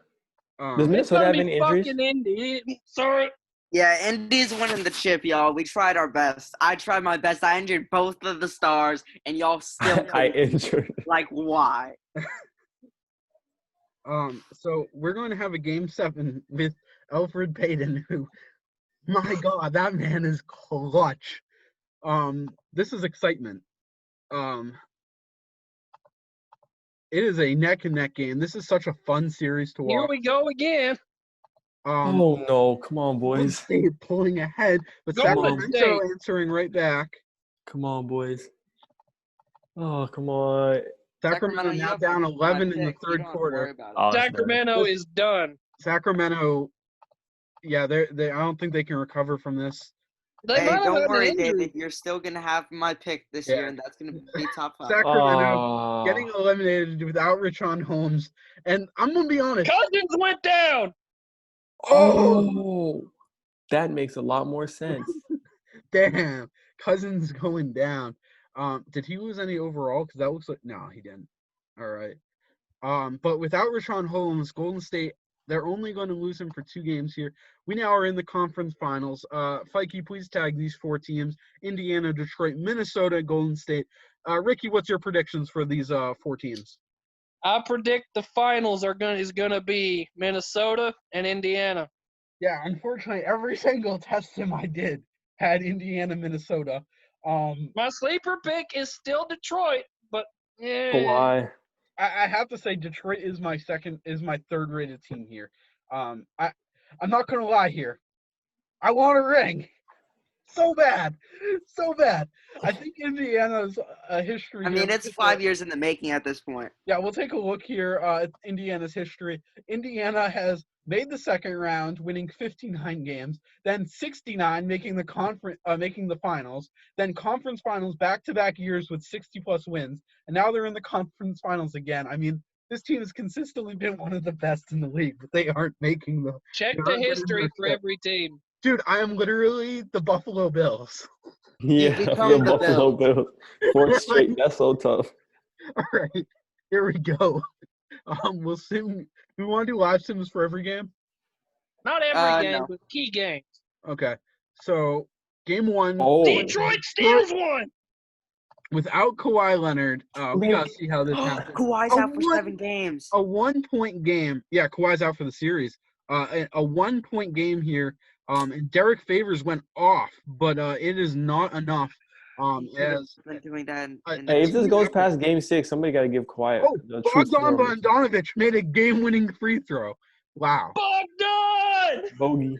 Does It's Minnesota gonna have be any injuries? fucking Indy. Sorry. Yeah, Indy's winning the chip, y'all. We tried our best. I tried my best. I injured both of the stars, and y'all still I couldn't. injured. Like, why? So we're going to have a game 7 with Elfrid Payton, who, my God, that man is clutch. This is excitement. It is a neck and neck game. This is such a fun series to watch. Here we go again. Oh no! Come on, Golden boys. State pulling ahead, but Golden Sacramento State. answering right back. Come on, boys. Oh, come on. Sacramento you now have down my 11 in the pick. You third don't have to worry quarter. about it. Oh, it's Sacramento is done. Sacramento, yeah, they I don't think they can recover from this. They Hey, might have don't had an worry, injury. David. You're still going to have my pick this Yeah. year, and that's going to be top 5. Sacramento Oh. getting eliminated without Richaun Holmes, and I'm gonna be honest. Cousins went down. Oh, that makes a lot more sense. Damn, Cousins going down. Did he lose any overall? Because that looks like no, he didn't. All right. But without Richaun Holmes, Golden State, they're only going to lose him for 2 games here. We now are in the conference finals. Fikey, please tag these 4 teams: Indiana, Detroit, Minnesota, Golden State. Ricky, what's your predictions for these 4 teams? I predict the finals is gonna be Minnesota and Indiana. Yeah, unfortunately, every single test sim I did had Indiana, Minnesota. My sleeper pick is still Detroit, but yeah. Kawhi. I have to say Detroit is my third rated team here. I'm not gonna lie here. I want a ring. So bad. So bad. I think Indiana's history I here. mean, it's 5 years in the making at this point. Yeah, we'll take a look here at Indiana's history. Indiana has made the second round, winning 59 games, then 69, making the finals, then conference finals back-to-back years with 60-plus wins, and now they're in the conference finals again. I mean, this team has consistently been one of the best in the league, but they aren't making the. Check they the aren't getting history their for shit. every team. Dude, I am literally the Buffalo Bills. Yeah, become the the Buffalo Bills. Fourth straight. That's so tough. All right, here we go. We'll sim. We want to do live sims for every game. Not every game, No. but key games. Okay, so game one. Oh. Detroit steals one. Without Kawhi Leonard, we gotta see how this happens. Kawhi's A out for one- 7 games. A 1-point game. Yeah, Kawhi's out for the series. A 1-point game here. And Derek Favors went off, but it is not enough. He should have As been doing that in Hey, Hey, if this goes past Game 6, somebody got to give Kawhi the true Bogdan score. Bogdanovic made a game-winning free throw. Wow. Bogdan. Bogey.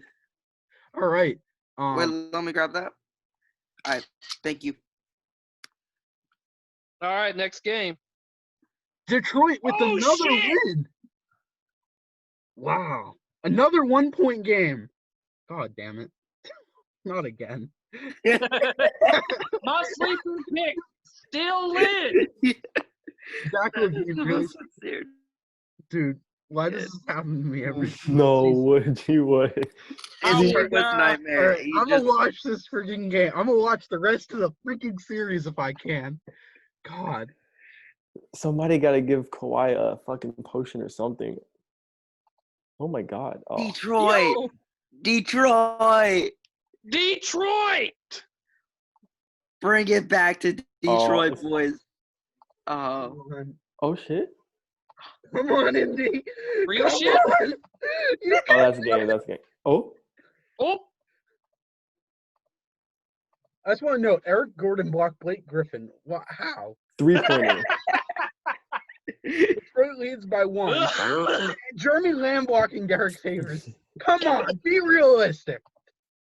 All right. Wait, let me grab that. All right, thank you. All right, next game. Detroit with Oh, another shit! win. Wow. Another 1-point game. God damn it. Not again. My sleeper pick still lit. Zach LaVine really, dude. Why does this happen to me every No, season? would you would? I His would worst not. nightmare. All right, He I'm just- gonna watch this freaking game. I'm gonna watch the rest of the freaking series if I can. God. Somebody got to give Kawhi a fucking potion or something. Oh my God. Oh. Detroit. Yo, Detroit. Detroit. Bring it back to Detroit, it's- boys. Come on, Oh shit. come on Indy. Real Come shit? on. You Oh, that's game. That's game. Oh. Oh, I just want to know, Eric Gordon blocked Blake Griffin. What? How? 3-pointer. Detroit leads by 1. Jeremy Lamb blocking Derek Favors. Come on, be realistic.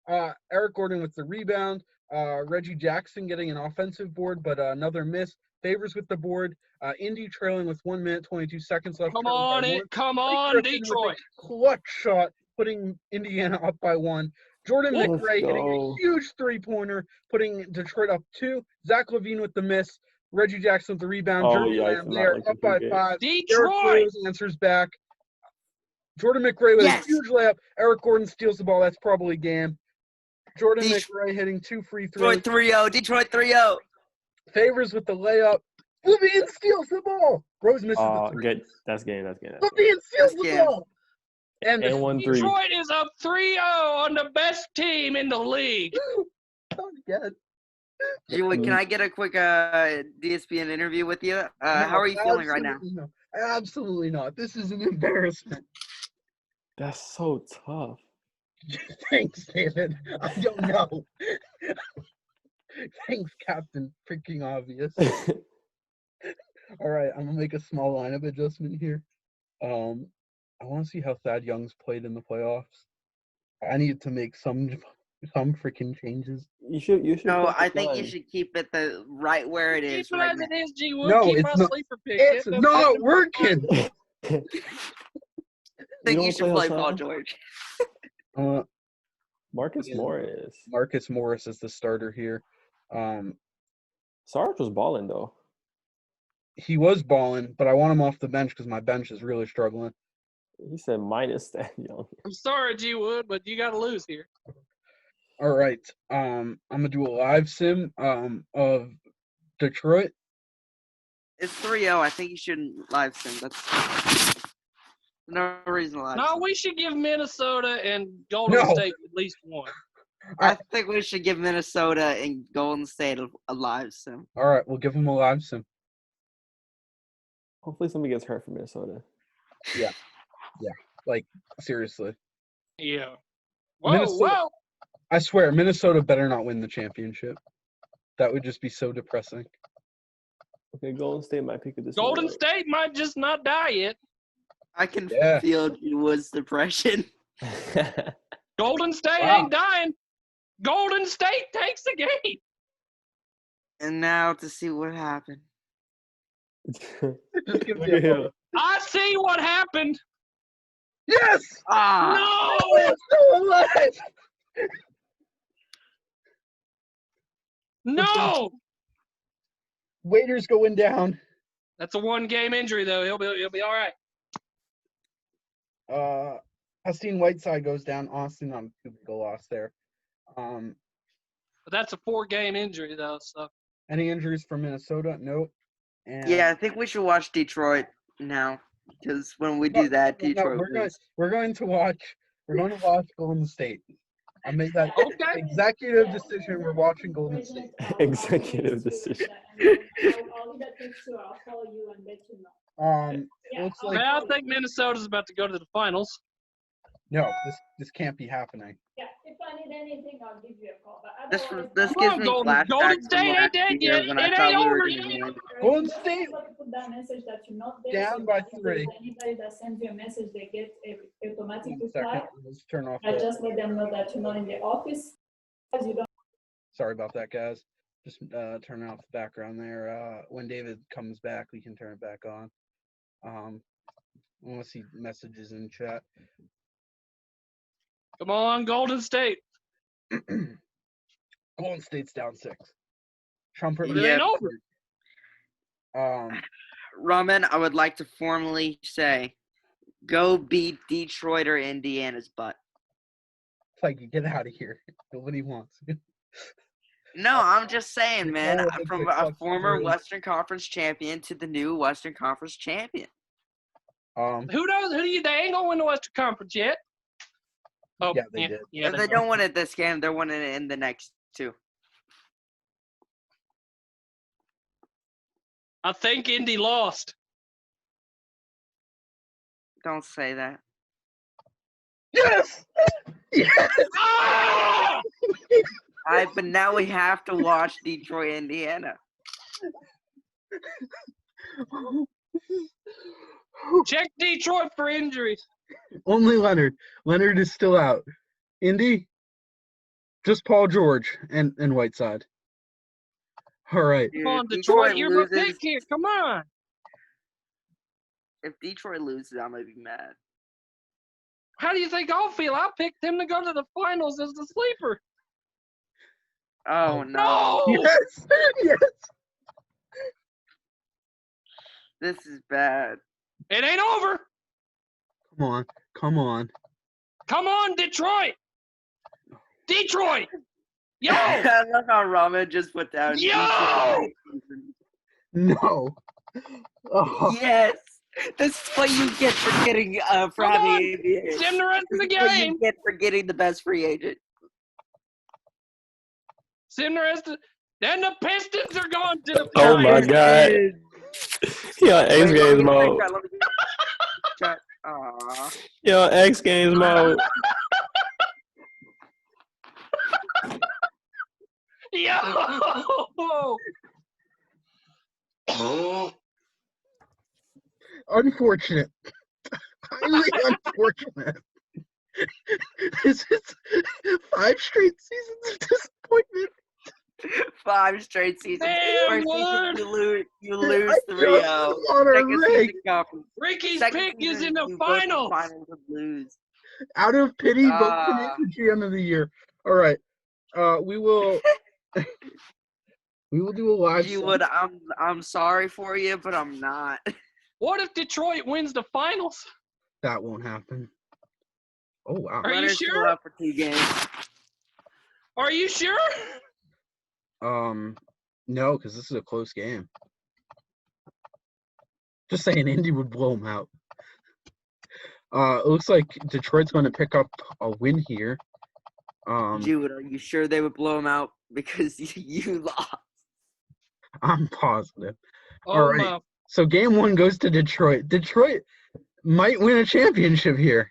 Eric Gordon with the rebound. Reggie Jackson getting an offensive board, but another miss. Favors with the board. Indy trailing with 1 minute, 22 seconds left. come trailing by on, 1. it. Come Blake on, Griffin with a Detroit. clutch shot, putting Indiana up by 1. Jordan Let's McRae hitting a go. huge three-pointer, putting Detroit up 2. Zach LaVine with the miss. Reggie Jackson with the rebound. Oh, Jeremy yikes, Lamb not there, like up the by game. 5. Derek Detroit. Rose answers back. Jordan McRae with Yes. a huge layup. Eric Gordon steals the ball. That's probably game. Jordan Det- McRae hitting 2 free throws. Detroit 3-0. Detroit 3-0. Favors with the layup. LaVine steals the ball. Rose misses the three. Good. That's game. That's game. LaVine steals That's the game. ball. And the And 1-3. Detroit is up 3-0 on the best team in the league. not again. Julie, can I get a quick DSPN interview with you? How are you feeling right now? Absolutely not. Absolutely not. This is an embarrassment. That's so tough. Thanks, David. I don't know. Thanks, Captain Freaking Obvious. All right, I'm gonna make a small lineup adjustment here. I want to see how Thad Young's played in the playoffs. I need to make some freaking changes. You should. No, put the I think you Suns. should keep it right where it Keep is it right as now. it is, G Wood. No, Keep it's my not- sleeper pick. It's Get the not fucking- working. I think don't you should play play Paul Osama? George. Marcus Yeah. Morris. Marcus Morris is the starter here. Sarge was balling though. He was balling, but I want him off the bench because my bench is really struggling. He said minus that young. I'm sorry, G Wood, but you got to lose here. All right. I'm gonna do a live sim of Detroit. It's 3-0. I think you shouldn't live stream. That's no reason to live No, stream. we should give Minnesota and Golden No. State at least one. I think we should give Minnesota and Golden State a live sim. All right, we'll give him a live sim. Hopefully somebody gets hurt from Minnesota. Like seriously. Yeah. Whoa, Minnesota- whoa. I swear, Minnesota better not win the championship. That would just be so depressing. Okay, Golden State might pick it this Golden one. State might just not die yet. I can Yeah. feel Wood's depression. Golden State Wow. ain't dying. Golden State takes the game. And now to see what happened. Just give me Look a at him. moment. I see what happened. Yes! Ah, No! It's still alive! No! Waiters going down. That's a one-game injury, though. He'll be all right. Hastine Whiteside goes down. Austin on a 2-goal loss there. But that's a 4-game injury, though. So Any injuries from Minnesota? Nope. And yeah, I think we should watch Detroit now because when we No, do that, no, Detroit we're going to watch Golden State. I made that Okay. executive decision. We're watching Golden State. Executive decision. I'll leave that text too. I'll call you and let you know. It looks like I think Minnesota's about to go to the finals. no, this can't be happening. Yeah, if I need anything, I'll give you a call. But This otherwise, this Come gives on, me Golden flashbacks State from ain't last dead year yet. when I It thought ain't we were over going to yet. win. Golden just State put that message that you're not there. down so by if 3. there's anybody that sends you a message, they get a automatic 1 reply. second. Let's turn off I the. just let them know that you're not in the office. As you don't. Sorry about that, guys. Just turning off the background there. When David comes back, we can turn it back on. Unless he messages in chat. Come on, Golden State. Golden State's down 6. Trumpet. But it ain't over. Ramen, I would like to formally say, go beat Detroit or Indiana's butt. Like, get out of here. Nobody wants. No, I'm just saying, man. Oh, I'm from it's a like former true. Western Conference champion to the new Western Conference champion. Who knows? They ain't gonna win the Western Conference yet. Oh, Yeah, they did. Yeah, If they don't win it this game, they're winning it in the next 2. I think Indy lost. Don't say that. Yes. Yes. Ah! But now we have to watch Detroit, Indiana. Check Detroit for injuries. Only Leonard. Leonard is still out. Indy, just Paul George and Whiteside. All right. Dude, Come on, Detroit. You're the loses. pick here. Come on. If Detroit loses, I'm gonna be mad. How do you think I'll feel? I picked him to go to the finals as the sleeper. Oh no. No! Yes. Yes. This is bad. It ain't over. Come on. Come on. Come on, Detroit. Detroit. Yo! I love how Ramen just put down. Yo! Detroit. No. Oh, Yes. This is what you get for getting for Come having on. ABA. Sim the rest of the This is what game. you get for getting the best free agent. Sim the rest of. Then the Pistons are going to the Oh my finals. God. Yeah, X Wait, let Games me mode. check that, let me check. Aw. Yo, X Games mode. Yo! unfortunate. Highly unfortunate. This is 5 straight seasons of disappointment. 5 straight seasons. Damn, First season, Wood. you lose I 3-0. just want a Second rig. season conference. Ricky's Second pick is season, in the you go to finals. finals and lose. Out of pity, vote for me Ah. for GM of the year. All right. We will we will do a live You stream. would. I'm sorry for you, but I'm not. What if Detroit wins the finals? That won't happen. Oh wow. Are you Leonard's still sure? up for 2 games. Are you sure? No, because this is a close game. Just saying Indy would blow them out. It looks like Detroit's going to pick up a win here. Jude, are you sure they would blow him out because you lost? I'm positive. Oh, All right. my. So game 1 goes to Detroit. Detroit might win a championship here.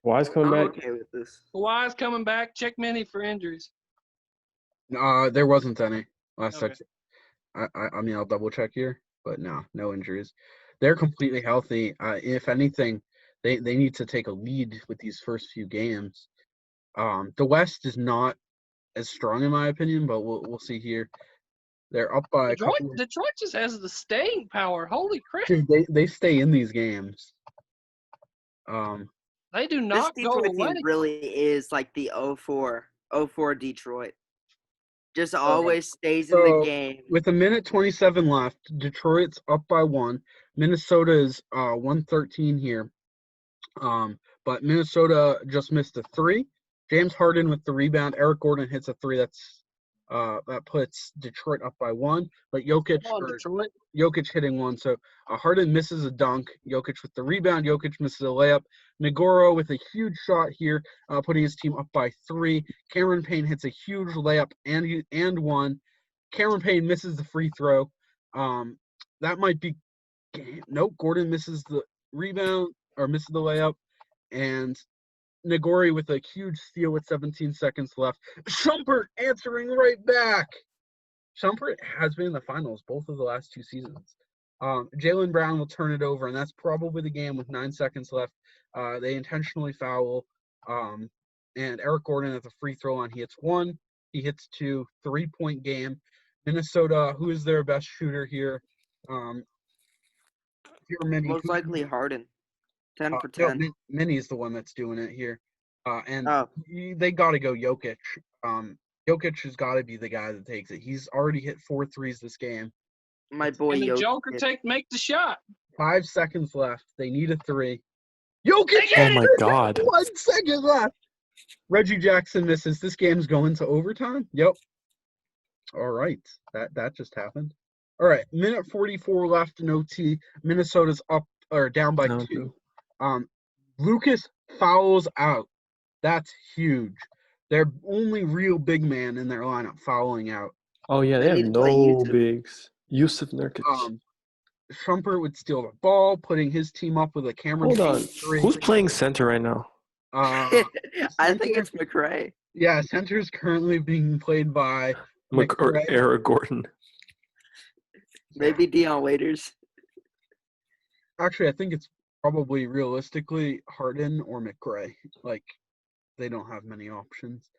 Kawhi's coming I'm back. okay with this. Kawhi's coming back. Check Minnie for injuries. There wasn't any last Okay. I mean, I'll double check here, but no injuries. They're completely healthy. If anything, they need to take a lead with these first few games. The West is not as strong in my opinion, but we'll see here. They're up by a couple. Detroit just has the staying power. Holy crap! Dude, they stay in these games. They do This not go Detroit away. team really is like the 04 Detroit. Just always stays in the So game. with a minute 27 left, Detroit's up by 1. Minnesota is 113 here. But Minnesota just missed a 3. James Harden with the rebound. Eric Gordon hits a 3. That puts Detroit up by 1. But Come on, Detroit. Jokic hitting 1. So Harden misses a dunk. Jokic with the rebound. Jokic misses a layup. Negoro with a huge shot here, putting his team up by 3. Cameron Payne hits a huge layup and 1. Cameron Payne misses the free throw. That might be – nope, Gordon misses the rebound or misses the layup. And Nagori with a huge steal with 17 seconds left. Shumpert answering right back. Shumpert has been in the finals both of the last 2 seasons. Jaylen Brown will turn it over, and that's probably the game with 9 seconds left. They intentionally foul. And Eric Gordon at the free throw line. He hits 1. He hits 2. 3-point game. Minnesota, who is their best shooter here? Most likely Harden. 10 for No, 10. Minnie's the one that's doing it here. And Oh. they got to go Jokic. Jokic has got to be the guy that takes it. He's already hit 4 threes this game. My boy And the Jokic. Joker make the shot. 5 seconds left. They need a 3. Jokic! Oh my God. 1 second left. Reggie Jackson misses. This game's going to overtime? Yep. All right. That just happened. All right. Minute 44 left in OT. Minnesota's up or down by 2. Lucas fouls out. That's huge. Their only real big man in their lineup fouling out. Oh yeah, they They have need to play no Yusuf. bigs. Yusuf Nurkic. Shumpert would steal the ball, putting his team up with a Cameron Hold on. Payne 3. Who's playing center right now? I think it's McRae. Yeah, center's currently being played by Or McRae. Eric Gordon. Maybe Deion Waiters. Actually, I think it's probably realistically Harden or McRae. Like, they don't have many options.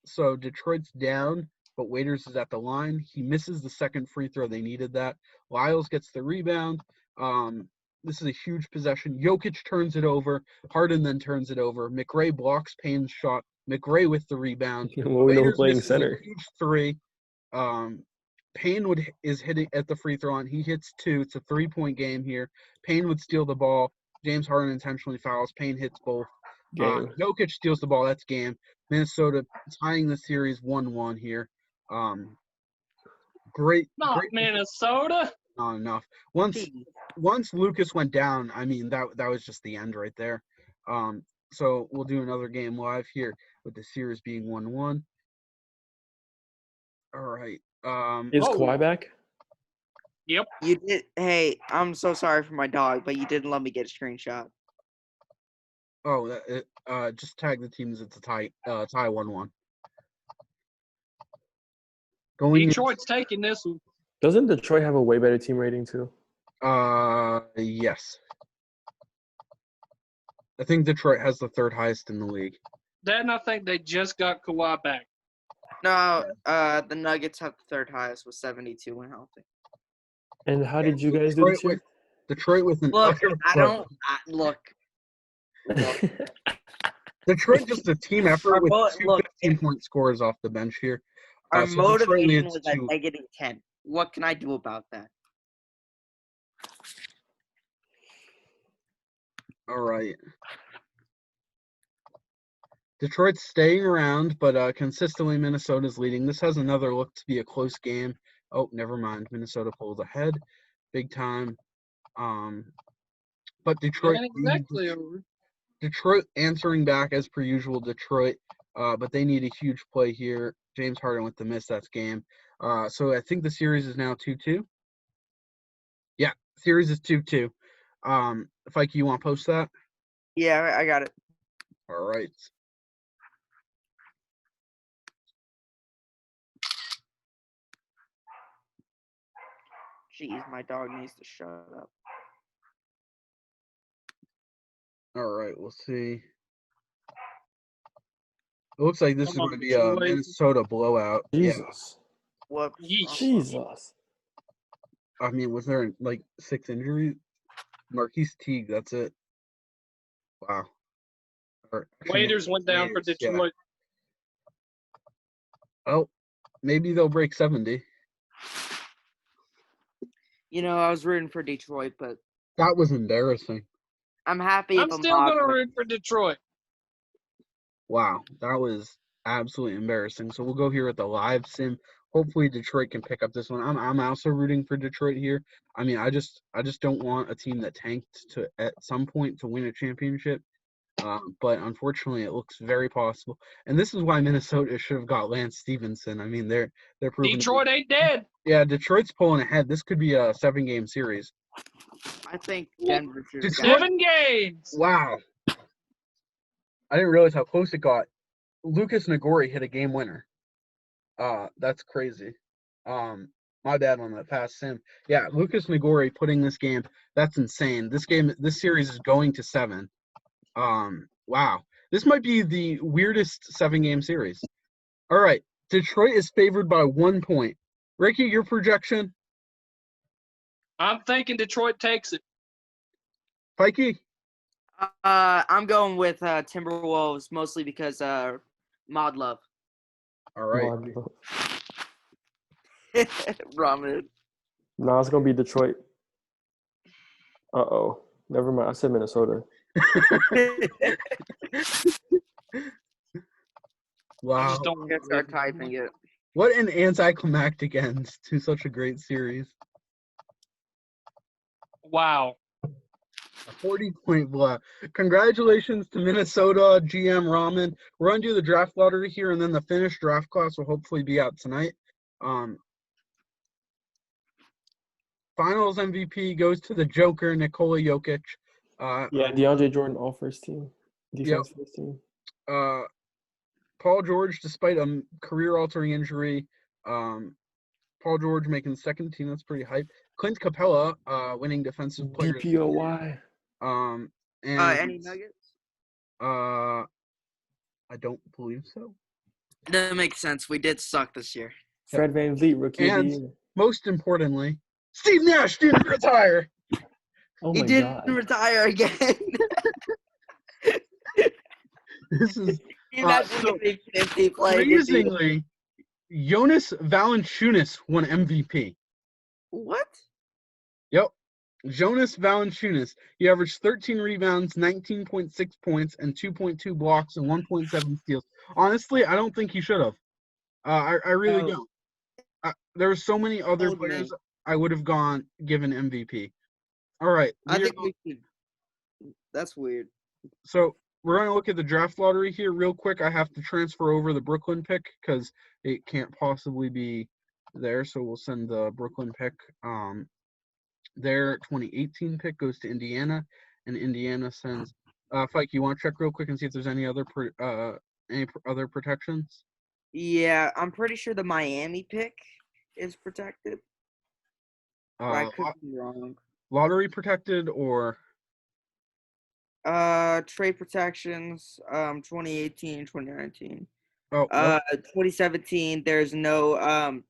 So Detroit's down, but Waiters is at the line. He misses the second free throw. They needed that. Lyles gets the rebound. This is a huge possession. Jokic turns it over. Harden then turns it over. McRae blocks Payne's shot. McRae with the rebound. Well, we know who's Waiters playing misses a center. huge 3. Payne is hitting at the free throw line. He hits 2. It's a 3-point game here. Payne would steal the ball. James Harden intentionally fouls. Payne hits both. Game. Jokic steals the ball. That's game. Minnesota tying the series 1-1 here. Great. Not Great. Minnesota. Not enough. Once Lucas went down, I mean that was just the end right there. So we'll do another game live here with the series being 1-1. All right. Is Kawhi back? Yep. You did. Hey, I'm so sorry for my dog, but you didn't let me get a screenshot. Oh, just tag the teams. It's a tie 1-1. Detroit's taking this one. Doesn't Detroit have a way better team rating too? Yes. I think Detroit has the 3rd highest in the league. Then I think they just got Kawhi back. No, the Nuggets have the 3rd highest with 72 when healthy. And how did you guys do this year? Detroit with an Look, utter I float. don't. Look. Detroit just a team effort with Look, 2 15-point scorers off the bench here. Our So Detroit motivation leads was at 2. -10. What can I do about that? All right. Detroit's staying around, but consistently Minnesota's leading. This has another look to be a close game. Oh, never mind. Minnesota pulls ahead big time. But Detroit Ain't exactly over. Detroit answering back as per usual, Detroit. But they need a huge play here. James Harden with the miss, that's game. So I think the series is now 2-2. Yeah, series is 2-2. Fikey, you want to post that? Yeah, I got it. All right. Jeez, my dog needs to shut up. All right. We'll see. It looks like this is Come on, going to be a Detroit. Minnesota blowout. Yeah. Jesus. Whoops. Yeesh. Jesus. I mean, was there like 6 injuries? Marquise Teague, that's it. Wow. Or actually, no, Waiters went down for Waiters, yeah. Detroit. Oh, maybe they'll break 70. You know, I was rooting for Detroit, but That was embarrassing. I'm happy. I'm still going to root for Detroit. Wow, that was absolutely embarrassing. So we'll go here with the live sim. Hopefully Detroit can pick up this one. I'm also rooting for Detroit here. I mean, I just don't want a team that tanked to at some point to win a championship. But unfortunately, it looks very possible. And this is why Minnesota should have got Lance Stevenson. I mean, they're proving Detroit ain't dead. Yeah, Detroit's pulling ahead. This could be a 7-game series. I think Denver should have Detroit- 7 games. Wow. I didn't realize how close it got. Lucas Nagori hit a game winner. That's crazy. My bad on that fast sim. Yeah, Lucas Nagori putting this game. That's insane. This series is going to 7. Wow. This might be the weirdest 7-game series. All right. Detroit is favored by 1 point. Ricky, your projection? I'm thinking Detroit takes it. Pikey? I'm going with Timberwolves mostly because Mod Love. All right. Ramen. No, it's gonna be Detroit. Uh-oh. Never mind. I said Minnesota. Wow. I just don't I'm want gonna to start typing it. What an anticlimactic end to such a great series. Wow. A 40-point blowout. Congratulations to Minnesota GM Ramen. We're going to do the draft lottery here, and then the finished draft class will hopefully be out tonight. Finals MVP goes to the Joker, Nikola Jokic. Yeah, DeAndre Jordan, all first team. Defense first team. Paul George, despite a career-altering injury, Paul George making the second team. That's pretty hype. Clint Capella, winning defensive player. DPOY. And Any Nuggets? I don't believe so. That makes sense. We did suck this year. Fred VanVleet, rookie of the year. Most importantly, Steve Nash didn't retire. Oh He my didn't God. retire again. This is Imagine getting 50 playing. amazingly, Jonas Valanciunas won MVP. What? Yep. Jonas Valanciunas. He averaged 13 rebounds, 19.6 points, and 2.2 blocks and 1.7 steals. Honestly, I don't think he should have. I really don't. There were so many other players I would have given MVP. All right. I think we should. That's weird. So we're going to look at the draft lottery here real quick. I have to transfer over the Brooklyn pick because it can't possibly be there. So we'll send the Brooklyn pick. Their 2018 pick goes to Indiana, and Indiana sends. Fike, you want to check real quick and see if there's any other protections? Yeah, I'm pretty sure the Miami pick is protected. I could be wrong. Lottery protected or? Trade protections. 2018, 2019. Oh. 2017. There's no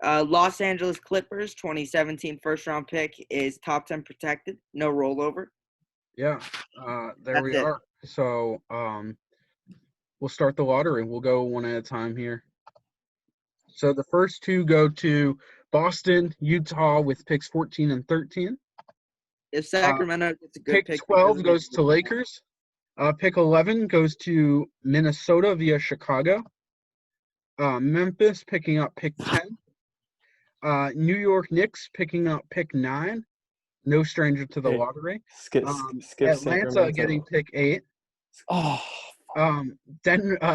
Los Angeles Clippers 2017 first round pick is top 10 protected, no rollover. Yeah, there That's we it. are. So we'll start the lottery. We'll go one at a time here. So the first two go to Boston, Utah with picks 14 and 13. If Sacramento gets a good Pick 12 goes to Lakers. Pick 11 goes to Minnesota via Chicago. Memphis picking up pick 10. New York Knicks picking up pick 9. No stranger to the lottery. Skip Atlanta Sacramento. getting pick 8. Oh.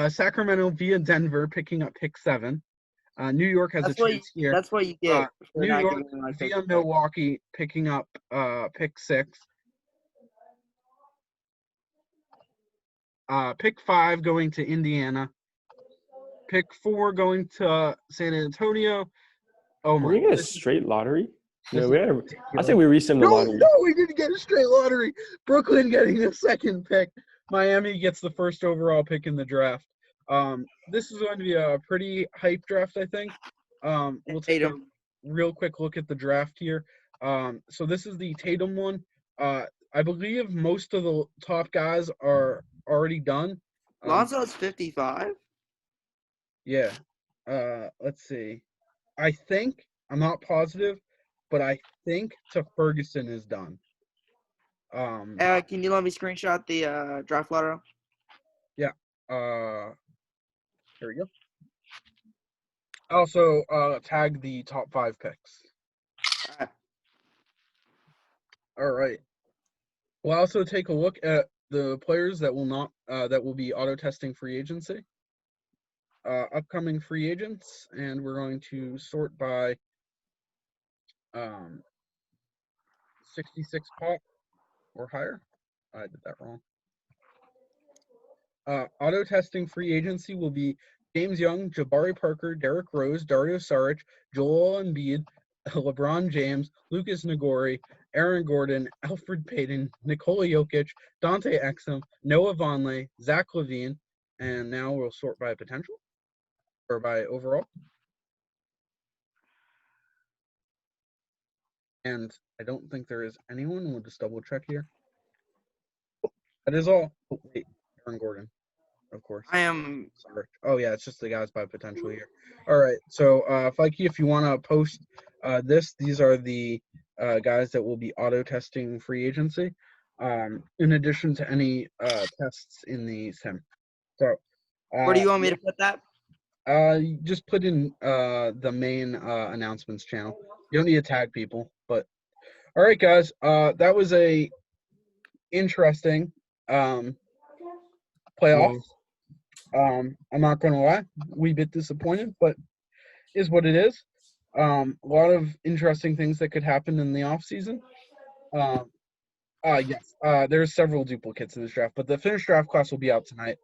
Sacramento via Denver picking up pick 7. New York has a chance here. That's what you get. New York via Milwaukee picking up pick 6. Pick 5 going to Indiana. Pick 4 going to San Antonio. Oh Are my! we get a this is- straight lottery? this No, is I ridiculous. think we resim the No, lottery. no, we didn't get a straight lottery. Brooklyn getting the second pick. Miami gets the first overall pick in the draft. This is going to be a pretty hype draft, I think. We'll take a Tatum. real quick look at the draft here. So this is the Tatum one. I believe most of the top guys are already done. Lonzo's 55. Yeah. Let's see. I think I'm not positive, but I think to Ferguson is done. Can you let me screenshot the draft lottery? Here we go. Also, tag the top 5 picks. Alright. All right. We'll also take a look at the players that will not that will be auto testing free agency. Upcoming free agents, and we're going to sort by 66 pop or higher. I did that wrong. Auto testing free agency will be James Young, Jabari Parker, Derrick Rose, Dario Saric, Joel Embiid, LeBron James, Lucas Nagori, Aaron Gordon, Alfred Payton, Nikola Jokic, Dante Exum, Noah Vonleh, Zach LaVine, and now we'll sort by potential or by overall. And I don't think there is anyone. We'll just double check here. That is all. Oh, wait, Aaron Gordon, of course. I am. Sorry. Oh yeah, it's just the guys by potential here. All right. So, Fikey, if you want to post these are the guys that will be auto testing free agency, in addition to any tests in the sim. So, Where do you want me to put that? you just put in the main announcements channel. You don't need to tag people, but all right, guys. That was a interesting playoff. I'm not gonna lie, wee bit disappointed, but is what it is. A lot of interesting things that could happen in the off season. Yes, there's several duplicates in this draft, but the finished draft class will be out tonight.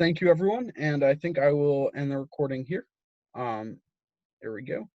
Thank you, everyone, and I think I will end the recording here. There we go.